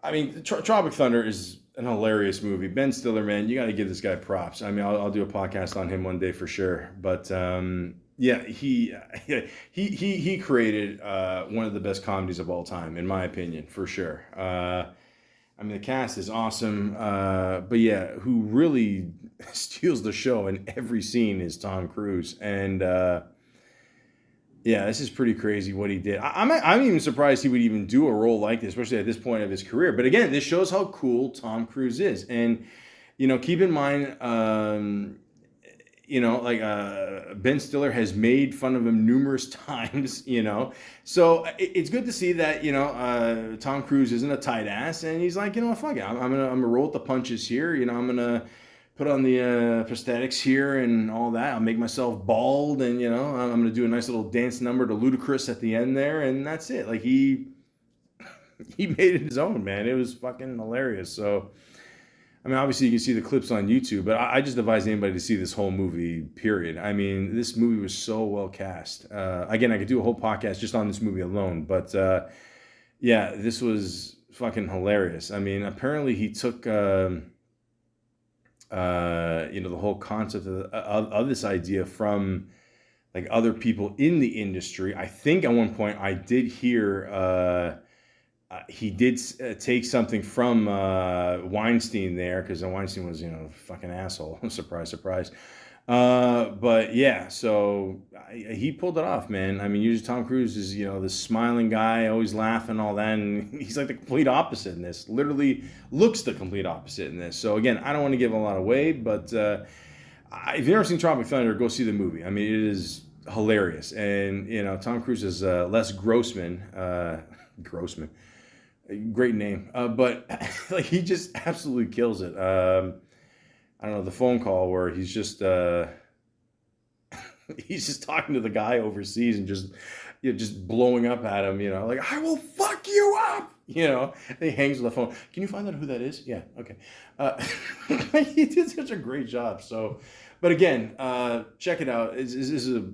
Tropic Thunder is an hilarious movie. Ben Stiller, man, you got to give this guy props. I mean, I'll do a podcast on him one day for sure. But yeah, he created one of the best comedies of all time, in my opinion, for sure. I mean, the cast is awesome, but yeah, who really steals the show in every scene is Tom Cruise, and yeah, this is pretty crazy what he did. I'm even surprised he would even do a role like this, especially at this point of his career. But again, this shows how cool Tom Cruise is, and you know, keep in mind, you know, like Ben Stiller has made fun of him numerous times, you know. So it's good to see that, you know, Tom Cruise isn't a tight ass, and he's like, you know, fuck it, I'm gonna roll with the punches here. You know, I'm gonna put on the prosthetics here and all that. I'll make myself bald, and you know, I'm gonna do a nice little dance number to Ludacris at the end there, and that's it. Like he made it his own, man. It was fucking hilarious. So. I mean, obviously you can see the clips on YouTube, but I just advise anybody to see this whole movie, period. I mean, this movie was so well cast. Again, I could do a whole podcast just on this movie alone, but yeah, this was fucking hilarious. I mean, apparently he took, you know, the whole concept of this idea from like other people in the industry. I think at one point I did hear He did take something from Weinstein there, because Weinstein was, fucking asshole. Surprise, surprise. But yeah, so he pulled it off, man. I mean, usually Tom Cruise is, this smiling guy, always laughing, all that, and he's like the complete opposite in this. Literally looks the complete opposite in this. So again, I don't want to give a lot away, but if you've never seen Tropic Thunder, go see the movie. I mean, it is hilarious, and Tom Cruise is Les Grossman. Grossman, great name, but like he just absolutely kills it. I don't know, the phone call where he's just he's just talking to the guy overseas and just blowing up at him, like, I will fuck you up, and he hangs with the phone. Can you find out who that is? Yeah, okay. He did such a great job. So, but again, check it out. This is a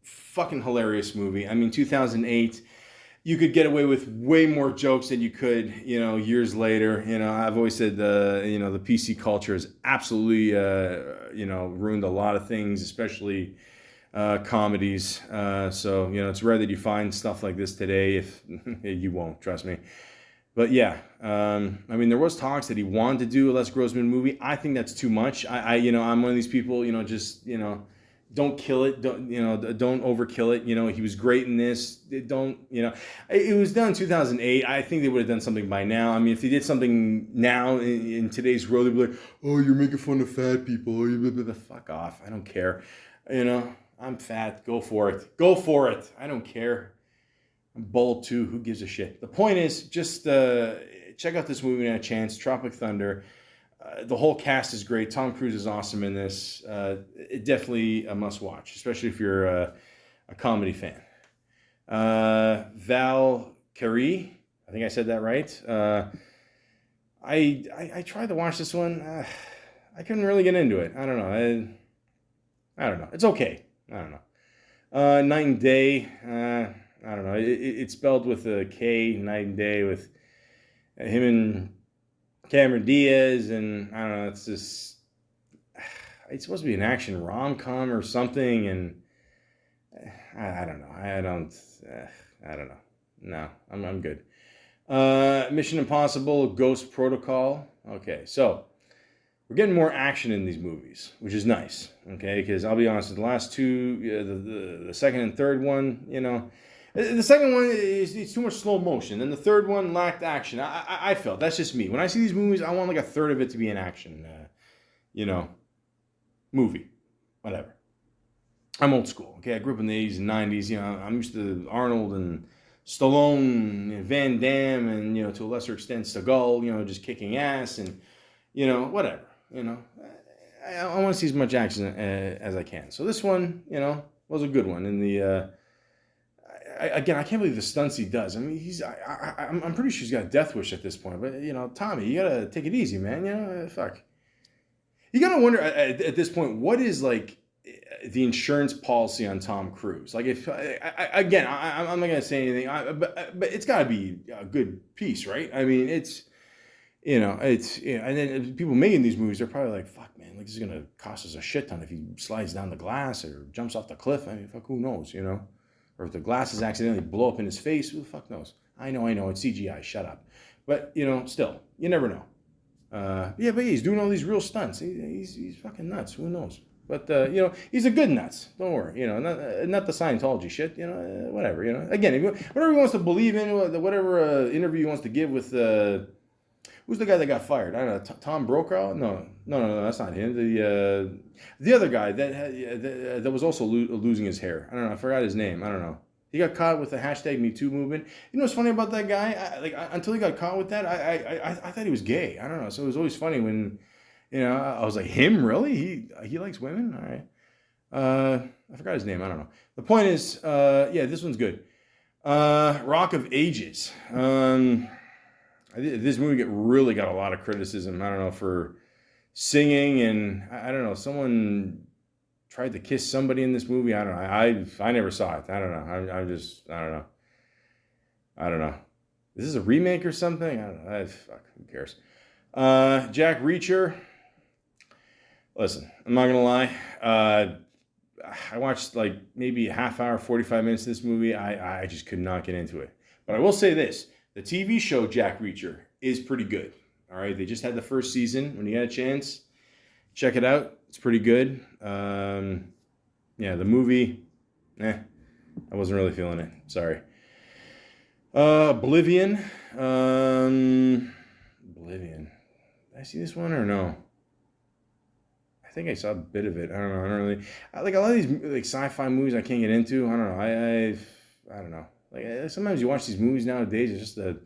fucking hilarious movie. I mean, 2008. You could get away with way more jokes than you could, years later. I've always said the PC culture has absolutely, ruined a lot of things, especially comedies. So, it's rare that you find stuff like this today. If you won't, trust me. But yeah, I mean, there was talks that he wanted to do a Les Grossman movie. I think that's too much. I'm one of these people, don't kill it. Don't overkill it. He was great in this. It was done in 2008. I think they would have done something by now. I mean, if they did something now in today's world, they'd be like, oh, you're making fun of fat people. Oh, you fuck off. I don't care. I'm fat. Go for it. Go for it. I don't care. I'm bold too. Who gives a shit? The point is, just check out this movie when you have a chance. Tropic Thunder. The whole cast is great. Tom Cruise is awesome in this. It definitely a must watch, especially if you're a comedy fan. Val Kilmer, I think I said that right. I tried to watch this one. I couldn't really get into it. I don't know. I don't know. It's okay. I don't know. Night and Day. I don't know. It's spelled with a K. Night and Day, with him and Cameron Diaz, and I don't know, it's supposed to be an action rom-com or something, and I don't know. I don't know. No, I'm good. Mission Impossible, Ghost Protocol. Okay, so we're getting more action in these movies, which is nice, okay, because I'll be honest, the last two, the second and third one, the second one it's too much slow motion, and the third one lacked action. I felt, that's just me. When I see these movies, I want like a third of it to be an action, movie, whatever. I'm old school. Okay, I grew up in the 80s and 90s. I'm used to Arnold and Stallone, and Van Damme, and to a lesser extent Seagal. Just kicking ass and whatever. I want to see as much action as I can. So this one, was a good one. And again, I can't believe the stunts he does. I mean, I'm pretty sure he's got a death wish at this point. But, Tommy, you gotta take it easy, man. Fuck. You gotta wonder at this point, what is like the insurance policy on Tom Cruise? Like, if I'm not gonna say anything, but it's gotta be a good piece, right? I mean, it's and then people making these movies, they're probably like, fuck, man, like this is gonna cost us a shit ton if he slides down the glass or jumps off the cliff. I mean, fuck, who knows, Or if the glasses accidentally blow up in his face, who the fuck knows? I know, it's CGI, shut up. But, still, you never know. But he's doing all these real stunts. He's fucking nuts, who knows? But, he's a good nuts, don't worry. Not the Scientology shit, whatever, Again, whatever he wants to believe in, whatever interview he wants to give with, who's the guy that got fired? I don't know, Tom Brokaw? No, that's not him. The other guy that was also losing his hair. I don't know. I forgot his name. I don't know. He got caught with the hashtag #MeToo movement. You know what's funny about that guy? Until he got caught with that, I thought he was gay. I don't know. So it was always funny when, I was like, him really? He likes women? All right. I forgot his name. I don't know. The point is, this one's good. Rock of Ages. This movie really got a lot of criticism. I don't know, for singing, and I don't know, someone tried to kiss somebody in this movie. I don't know. I never saw it. I don't know. I don't know. Is this a remake or something? I don't know. Fuck, who cares? Jack Reacher. Listen, I'm not gonna lie. I watched like maybe a half hour, 45 minutes of this movie. I just could not get into it. But I will say this. The TV show Jack Reacher is pretty good. All right, they just had the first season. When you get a chance, check it out. It's pretty good. Yeah, the movie, I wasn't really feeling it. Sorry. Oblivion. Oblivion. Did I see this one or no? I think I saw a bit of it. I don't know. I don't really like a lot of these like sci-fi movies. I can't get into. I don't know. I don't know. Like sometimes you watch these movies nowadays. It's just a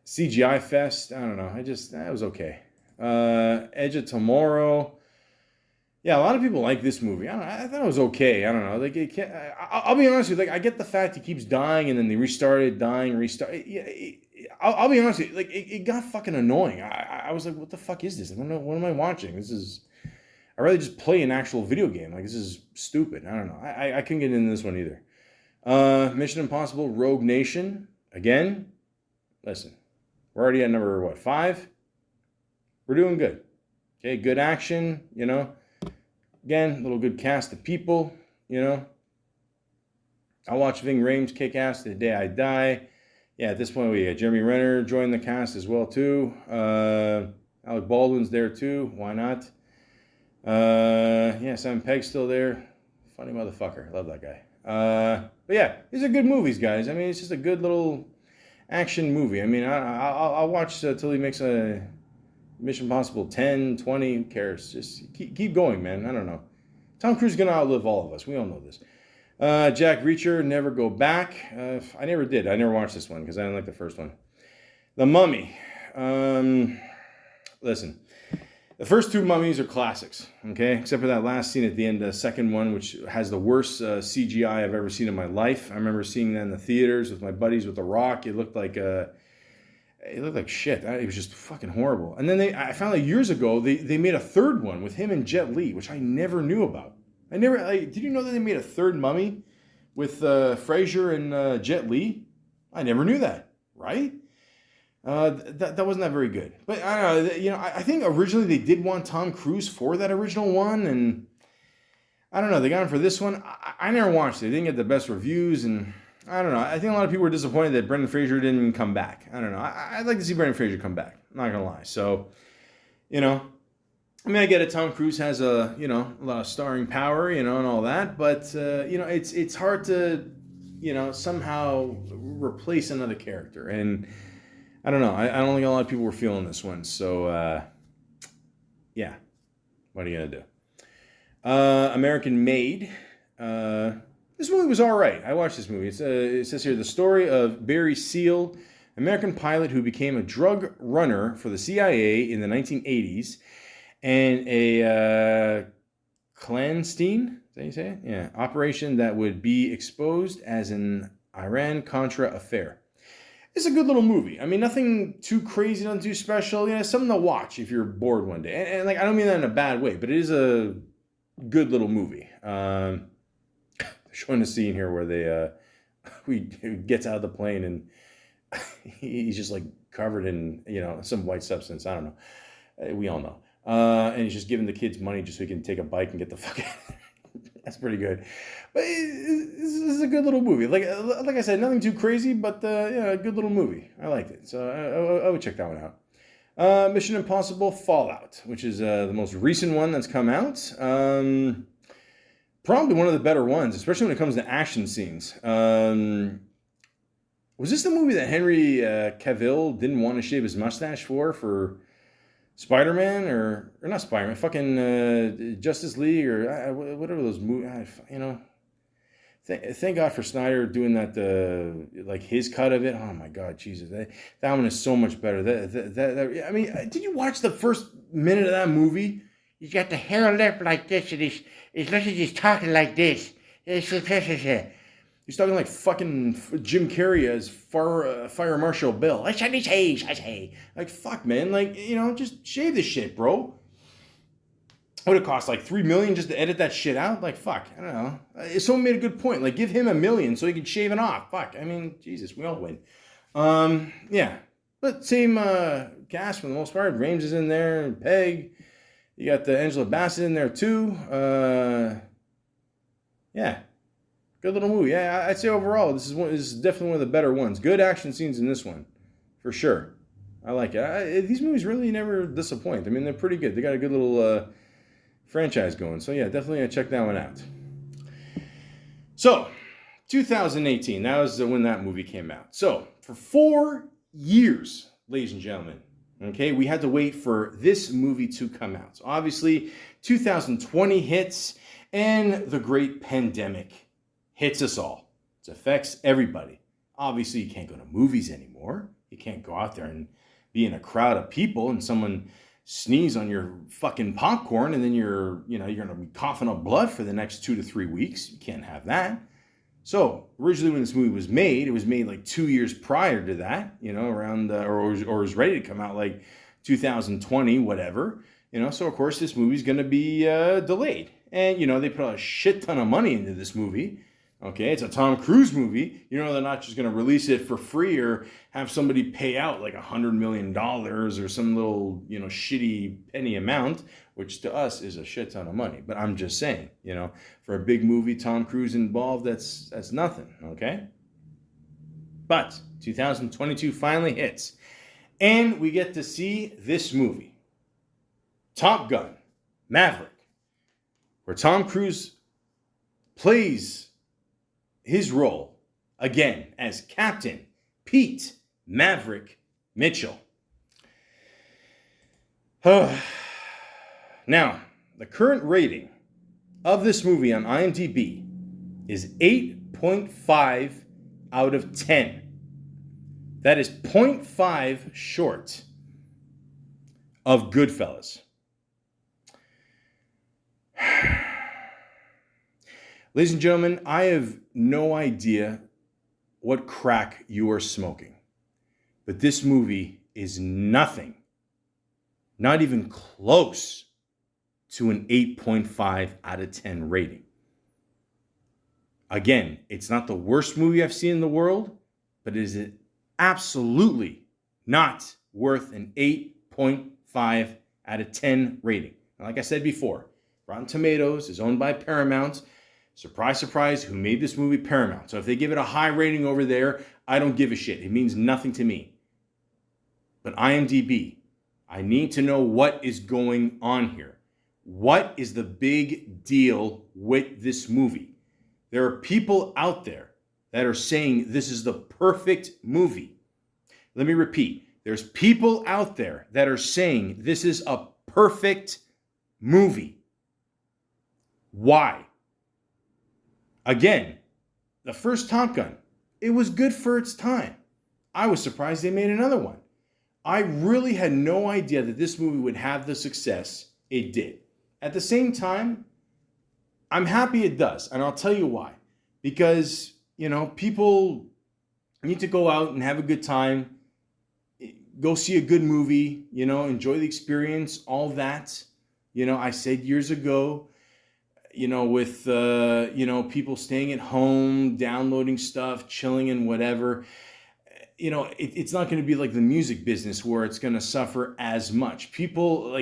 CGI fest. I don't know. That was okay. Edge of Tomorrow. Yeah, a lot of people like this movie. I don't know. I thought it was okay. I don't know. Like it can't, I'll be honest with you. Like I get the fact he keeps dying and then they restart it, dying, restart. I'll be honest with you. Like it got fucking annoying. I was like, what the fuck is this? What am I watching? I'd rather just play an actual video game. Like this is stupid. I don't know. I couldn't get into this one either. Mission Impossible: Rogue Nation. Again, listen, we're already at number 5. We're doing good. Okay, good action. You know. Again, a little good cast of people, you know. I'll watch Ving Rhames kick ass to the day I die. Yeah, at this point, we got Jeremy Renner joined the cast as well, too. Alec Baldwin's there, too. Why not? Yeah, Simon Pegg's still there. Funny motherfucker. Love that guy. But yeah, these are good movies, guys. I mean, it's just a good little action movie. I mean, I'll watch till he makes a Mission Impossible 10, 20, who cares? Just keep going, man. I don't know. Tom Cruise is going to outlive all of us. We all know this. Jack Reacher, Never Go Back. I never did. I never watched this one because I didn't like the first one. The Mummy. Listen, the first 2 Mummies are classics, okay? Except for that last scene at the end, the second one, which has the worst CGI I've ever seen in my life. I remember seeing that in the theaters with my buddies with The Rock. It looked like shit. It was just fucking horrible. And then I found out years ago they made a third one with him and Jet Li, which I never knew about. Did you know that they made a third Mummy with Fraser and Jet Li? I never knew that. Right? That wasn't that very good. But I don't know. You know, I think originally they did want Tom Cruise for that original one, and I don't know. They got him for this one. I never watched it. They didn't get the best reviews, and I don't know. I think a lot of people were disappointed that Brendan Fraser didn't come back. I don't know. I'd like to see Brendan Fraser come back. I'm not going to lie. So, you know, I mean, I get it. Tom Cruise has a lot of starring power, and all that. But, it's hard to, somehow replace another character. And I don't know. I don't think a lot of people were feeling this one. So, yeah. What are you going to do? American Made. This movie was all right. I watched this movie. It says here, the story of Barry Seal, American pilot who became a drug runner for the CIA in the 1980s, and a clandestine, is that how you say it? Yeah, operation that would be exposed as an Iran-Contra affair. It's a good little movie. I mean, nothing too crazy, nothing too special. It's something to watch if you're bored one day. And like, I don't mean that in a bad way, but it is a good little movie. Showing a scene here where he gets out of the plane and he's just like covered in some white substance. I don't know. We all know. And he's just giving the kids money just so he can take a bike and get the fuck out. That's pretty good. But this is a good little movie. Like I said, nothing too crazy, but a good little movie. I liked it, so I would check that one out. Mission Impossible Fallout, which is the most recent one that's come out. Probably one of the better ones, especially when it comes to action scenes. Was this the movie that Henry Cavill didn't want to shave his mustache for Spider-Man or not Spider-Man, fucking Justice League or whatever those movies, Thank God for Snyder doing that, like his cut of it. Oh my God, Jesus, that one is so much better. I mean, did you watch the first minute of that movie? He's got the hair lip like this, and he's literally just talking like this. He's talking like fucking Jim Carrey as Fire Marshal Bill. I say. Like, fuck, man. Like, just shave this shit, bro. What would it cost? Like $3 million just to edit that shit out? Like, fuck. I don't know. Someone made a good point. Like, give him $1 million so he can shave it off. Fuck. I mean, Jesus, we all win. Yeah. But same cast for the most part. Rames is in there, and Peg. You got the Angela Bassett in there too. Yeah. Good little movie. Yeah, I'd say overall, this is definitely one of the better ones. Good action scenes in this one. for sure. I like it. These movies really never disappoint. I mean, they're pretty good. They got a good little franchise going. So yeah, definitely check that one out. So, 2018, that was when that movie came out. So, for 4 years, ladies and gentlemen, okay, we had to wait for this movie to come out. So obviously, 2020 hits, and the great pandemic hits us all. It affects everybody. Obviously, you can't go to movies anymore. You can't go out there and be in a crowd of people and someone sneeze on your fucking popcorn and then you're going to be coughing up blood for the next 2 to 3 weeks. You can't have that. So originally when this movie was made, it was made like 2 years prior to that, around, or was ready to come out like 2020, whatever, so of course this movie's going to be delayed. And, they put a shit ton of money into this movie. Okay, it's a Tom Cruise movie. They're not just going to release it for free or have somebody pay out like $100 million or some little, shitty penny amount, which to us is a shit ton of money. But I'm just saying, for a big movie, Tom Cruise involved, that's nothing, okay? But 2022 finally hits, and we get to see this movie, Top Gun, Maverick, where Tom Cruise plays his role again as Captain Pete Maverick Mitchell. Now, the current rating of this movie on IMDb is 8.5 out of 10. That is 0.5 short of Goodfellas. Ladies and gentlemen, I have no idea what crack you are smoking, but this movie is nothing, not even close to an 8.5 out of 10 rating. Again, it's not the worst movie I've seen in the world, but it is absolutely not worth an 8.5 out of 10 rating. Like I said before, Rotten Tomatoes is owned by Paramount. Surprise, surprise, who made this movie? Paramount. So if they give it a high rating over there, I don't give a shit. It means nothing to me. But IMDb, I need to know what is going on here. What is the big deal with this movie? There are people out there that are saying this is the perfect movie. Let me repeat. There's people out there that are saying this is a perfect movie. Why? Again, the first Top Gun, it was good for its time. I was surprised they made another one. I really had no idea that this movie would have the success it did. At the same time, I'm happy it does, and I'll tell you why. Because, people need to go out and have a good time, go see a good movie, enjoy the experience, all that. I said years ago, with, people staying at home, downloading stuff, chilling and whatever, it's not going to be like the music business where it's going to suffer as much. People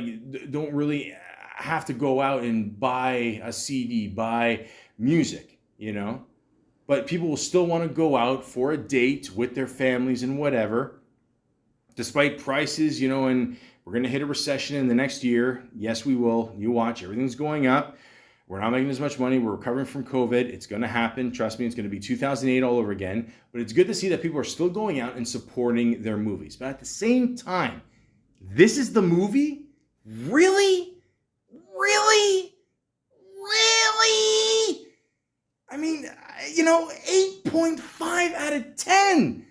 don't really have to go out and buy a CD, buy music, but people will still want to go out for a date with their families and whatever, despite prices, and we're going to hit a recession in the next year. Yes, we will. You watch, everything's going up. We're not making as much money. We're recovering from COVID. It's going to happen. Trust me, it's going to be 2008 all over again. But it's good to see that people are still going out and supporting their movies. But at the same time, this is the movie? Really? Really? Really? I mean, 8.5 out of 10.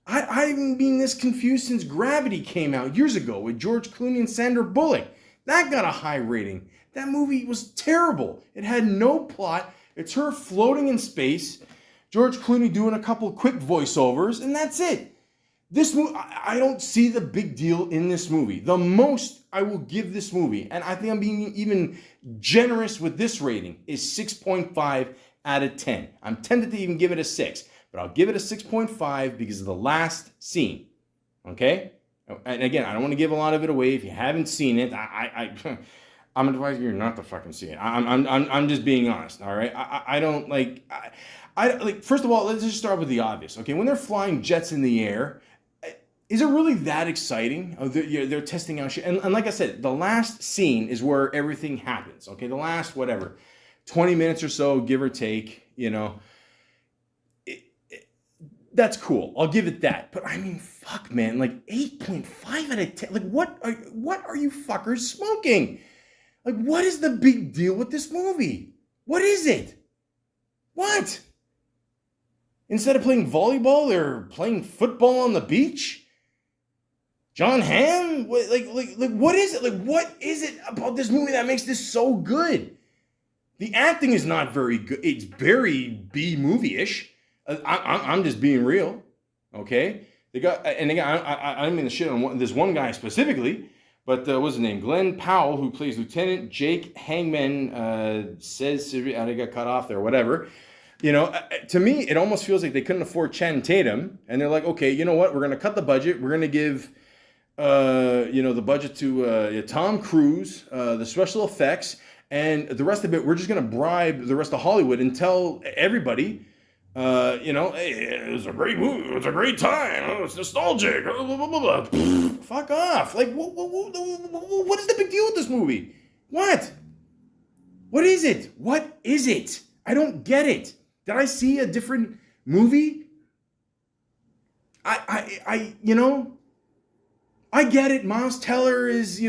I've been this confused since Gravity came out years ago with George Clooney and Sandra Bullock. That got a high rating. That movie was terrible. It had no plot. It's her floating in space, George Clooney doing a couple quick voiceovers, and that's it. This movie, I don't see the big deal in this movie. The most I will give this movie, and I think I'm being even generous with this rating, is 6.5 out of 10. I'm tempted to even give it a 6, but I'll give it a 6.5 because of the last scene. Okay? And again, I don't want to give a lot of it away. If you haven't seen it, I'm advising you not to fucking see it. I'm just being honest, all right? I don't like. First of all, let's just start with the obvious, okay? When they're flying jets in the air, is it really that exciting? Oh, they're testing out shit. And like I said, the last scene is where everything happens. Okay, the last, whatever, 20 minutes or so, give or take, you know. That's cool. I'll give it that. But I mean, fuck, man. Like 8.5 out of 10. Like, what are you fuckers smoking? Like, what is the big deal with this movie? What is it? What? Instead of playing volleyball, they're playing football on the beach? John Hamm? Like, what is it? Like, what is it about this movie that makes this so good? The acting is not very good. It's very B movie-ish. I'm just being real, okay? I don't mean to shit on this one guy specifically, but what's his name? Glenn Powell, who plays Lieutenant Jake Hangman, says I got cut off there, whatever. You know, to me, it almost feels like they couldn't afford Channing Tatum, and they're like, okay, you know what? We're gonna cut the budget. We're gonna give, the budget to Tom Cruise, the special effects, and the rest of it, we're just gonna bribe the rest of Hollywood and tell everybody. Hey, it was a great movie. It was a great time. Oh, it's nostalgic. Blah, blah, blah, blah. Fuck off. Like, what is the big deal with this movie? What? What is it? What is it? I don't get it. Did I see a different movie? I get it. Miles Teller is,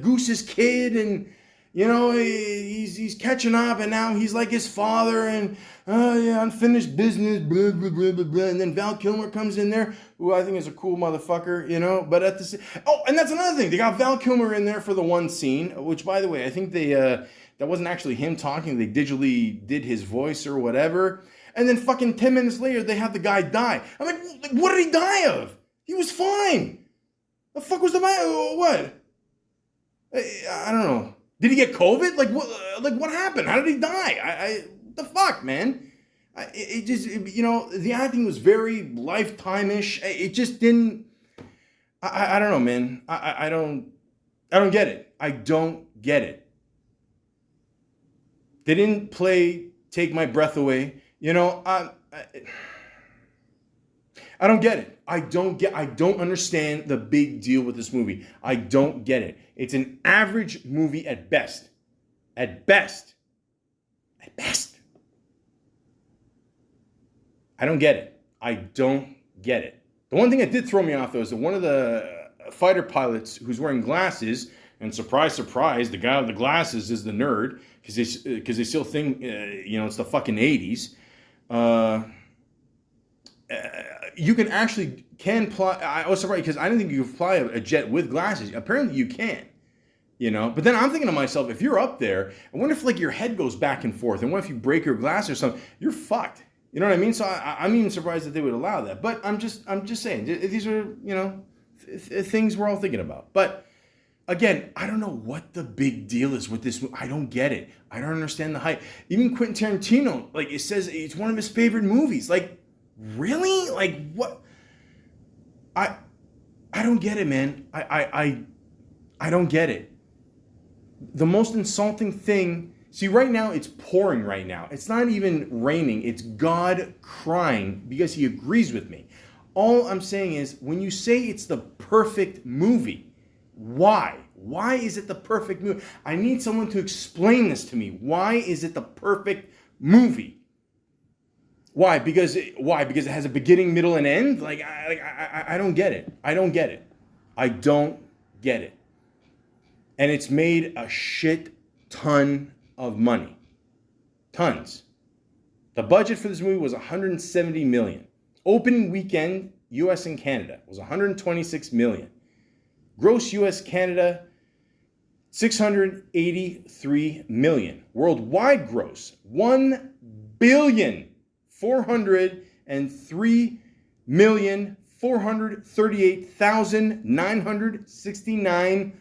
Goose's kid, and he's catching up, and now he's like his father, and unfinished business, blah, blah, blah, blah, blah. And then Val Kilmer comes in there, who I think is a cool motherfucker, but at the and that's another thing. They got Val Kilmer in there for the one scene, which, by the way, I think they that wasn't actually him talking. They digitally did his voice or whatever. And then fucking 10 minutes later, they have the guy die. I'm like, what did he die of? He was fine. The fuck was the matter? What? I don't know. Did he get COVID? Like what happened? How did he die? What the fuck, man? The acting was very Lifetime-ish. It just didn't. I don't know, man. I don't get it. I don't get it. They didn't play Take My Breath Away. I don't get it. I don't understand the big deal with this movie. I don't get it. It's an average movie at best. At best. At best. I don't get it. I don't get it. The one thing that did throw me off, though, is that one of the fighter pilots who's wearing glasses, and surprise, surprise, the guy with the glasses is the nerd, because they still think, it's the fucking 80s. You can fly. I was surprised because I didn't think you could fly a jet with glasses. Apparently you can, But then I'm thinking to myself, if you're up there, I wonder if your head goes back and forth, and what if you break your glass or something? You're fucked. You know what I mean? So I'm even surprised that they would allow that. But I'm just saying, these are things we're all thinking about. But again, I don't know what the big deal is with this movie. I don't get it. I don't understand the hype. Even Quentin Tarantino, it says it's one of his favorite movies. Really? What? I don't get it, man. I don't get it. The most insulting thing, see, right now it's pouring right now. It's not even raining. It's God crying because he agrees with me. All I'm saying is, when you say it's the perfect movie, why? Why is it the perfect movie? I need someone to explain this to me. Why is it the perfect movie? Why? Because it has a beginning, middle, and end? I don't get it. I don't get it. I don't get it. And it's made a shit ton of money. Tons. The budget for this movie was $170 million. Opening weekend, US and Canada, was $126 million. Gross US Canada, $683 million. Worldwide gross, $1,403,438,969.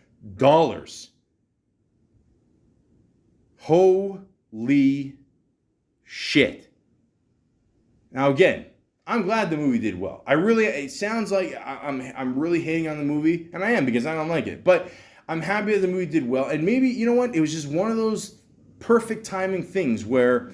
Holy shit. Now again, I'm glad the movie did well. It sounds like I'm really hating on the movie, and I am, because I don't like it. But I'm happy that the movie did well. And maybe, you know what? It was just one of those perfect timing things where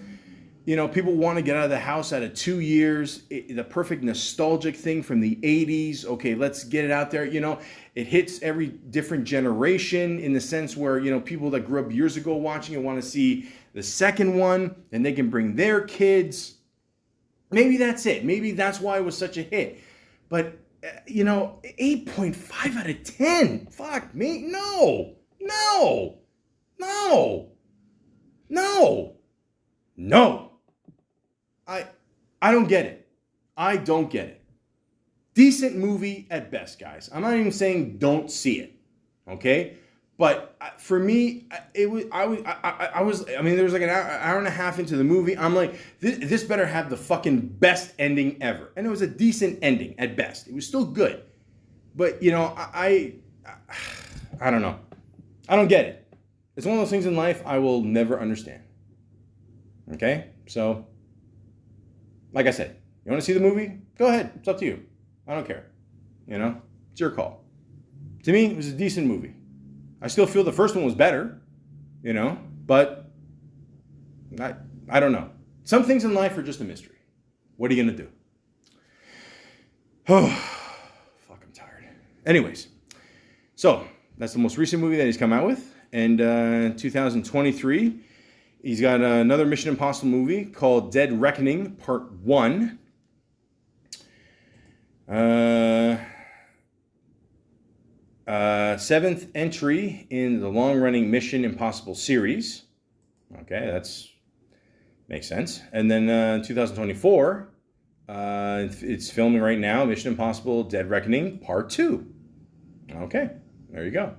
People want to get out of the house out of 2 years. The perfect nostalgic thing from the 80s. Okay, let's get it out there. It hits every different generation in the sense where, people that grew up years ago watching it want to see the second one, and they can bring their kids. Maybe that's it. Maybe that's why it was such a hit. But, 8.5 out of 10. Fuck me. No. I don't get it. I don't get it. Decent movie at best, guys. I'm not even saying don't see it, okay? But for me, there was like an hour and a half into the movie. I'm like, this better have the fucking best ending ever. And it was a decent ending at best. It was still good. But, I don't know. I don't get it. It's one of those things in life I will never understand. Okay? So, like I said, you want to see the movie? Go ahead. It's up to you. I don't care. It's your call. To me, it was a decent movie. I still feel the first one was better, but I don't know. Some things in life are just a mystery. What are you going to do? Oh, fuck, I'm tired. Anyways, so that's the most recent movie that he's come out with. And 2023, he's got another Mission Impossible movie called Dead Reckoning Part 1. Seventh entry in the long-running Mission Impossible series. Okay, that's makes sense. And then 2024, it's filming right now, Mission Impossible Dead Reckoning Part 2. Okay, there you go.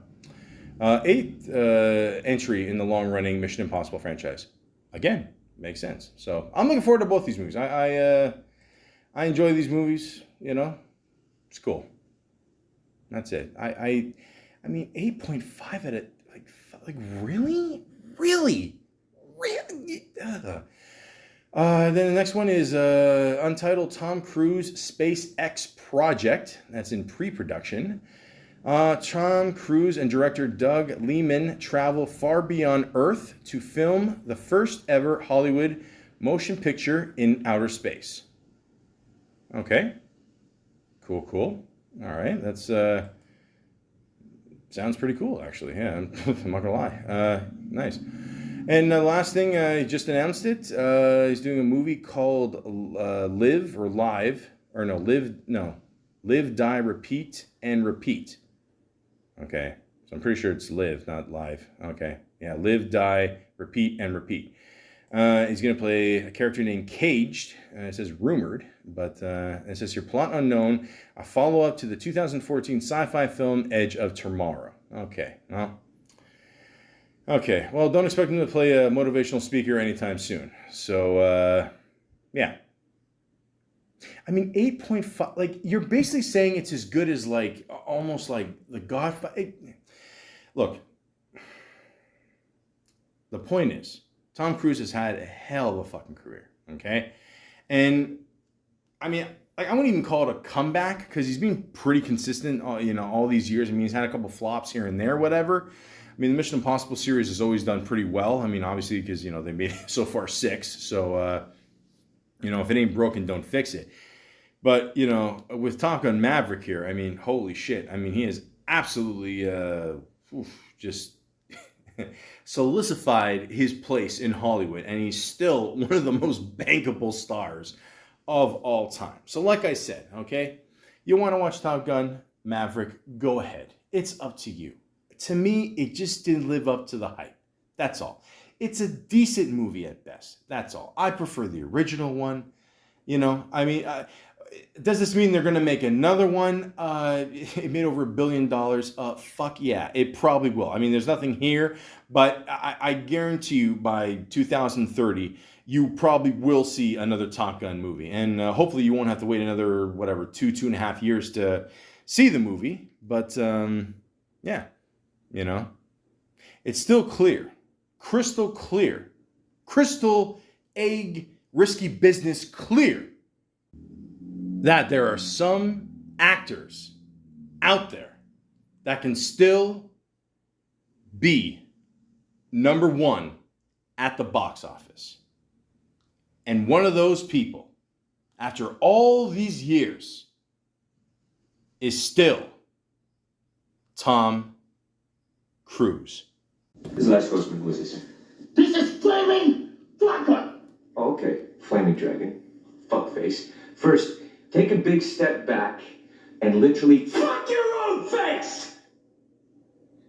Eighth entry in the long-running Mission Impossible franchise. Again, makes sense. So I'm looking forward to both these movies. I enjoy these movies. It's cool. That's it. I mean, 8.5 out of like really. Then the next one is untitled Tom Cruise SpaceX project. That's in pre-production. Tom Cruise and director Doug Liman travel far beyond Earth to film the first ever Hollywood motion picture in outer space. Okay. Cool. All right. That's sounds pretty cool, actually. Yeah, I'm not gonna lie. Nice. And the last thing, he just announced it. He's doing a movie called Live, Die, Repeat, and Repeat. Okay, so I'm pretty sure it's Live, not Live. Okay, yeah, Live, Die, Repeat, and Repeat. He's going to play a character named Caged. It says rumored, but it says here plot unknown, a follow-up to the 2014 sci-fi film Edge of Tomorrow. Okay, well, don't expect him to play a motivational speaker anytime soon. So, yeah. I mean, 8.5, like, you're basically saying it's as good as, like, almost like The Godfather. Look, the point is, Tom Cruise has had a hell of a fucking career, okay? And, I mean, like, I wouldn't even call it a comeback, because he's been pretty consistent, all these years. I mean, he's had a couple flops here and there, whatever. I mean, the Mission Impossible series has always done pretty well. I mean, obviously, because, they made it so far 6. So, if it ain't broken, don't fix it. But, with Top Gun Maverick here, I mean, holy shit. I mean, he has absolutely just solidified his place in Hollywood. And he's still one of the most bankable stars of all time. So like I said, okay, you want to watch Top Gun Maverick, go ahead. It's up to you. To me, it just didn't live up to the hype. That's all. It's a decent movie at best. That's all. I prefer the original one. I mean, does this mean they're going to make another one? It made over $1 billion. Fuck yeah, it probably will. I mean, there's nothing here, but I guarantee you by 2030, you probably will see another Top Gun movie. And hopefully you won't have to wait another, 2.5 years to see the movie. But yeah, it's still clear, crystal clear, crystal egg risky business clear, that there are some actors out there that can still be number one at the box office. And one of those people, after all these years, is still Tom Cruise. This is the last horseman. Who is this? This is Flaming Flocka! Okay, Flaming Dragon. Fuckface. First, take a big step back and literally fuck your own face!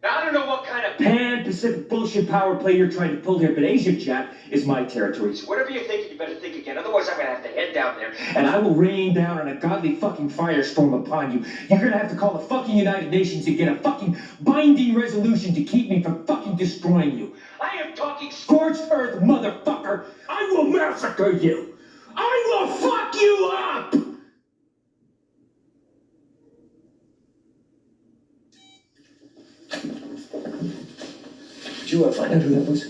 Now, I don't know what kind of Pan-Pacific bullshit power play you're trying to pull here, but Asia, chap, is my territory. So whatever you're thinking, you better think again. Otherwise, I'm gonna have to head down there, and I will rain down on a godly fucking firestorm upon you. You're gonna have to call the fucking United Nations and get a fucking binding resolution to keep me from fucking destroying you. I am talking scorched earth, motherfucker! I will massacre you! I will fuck you up! Did you find out who that was?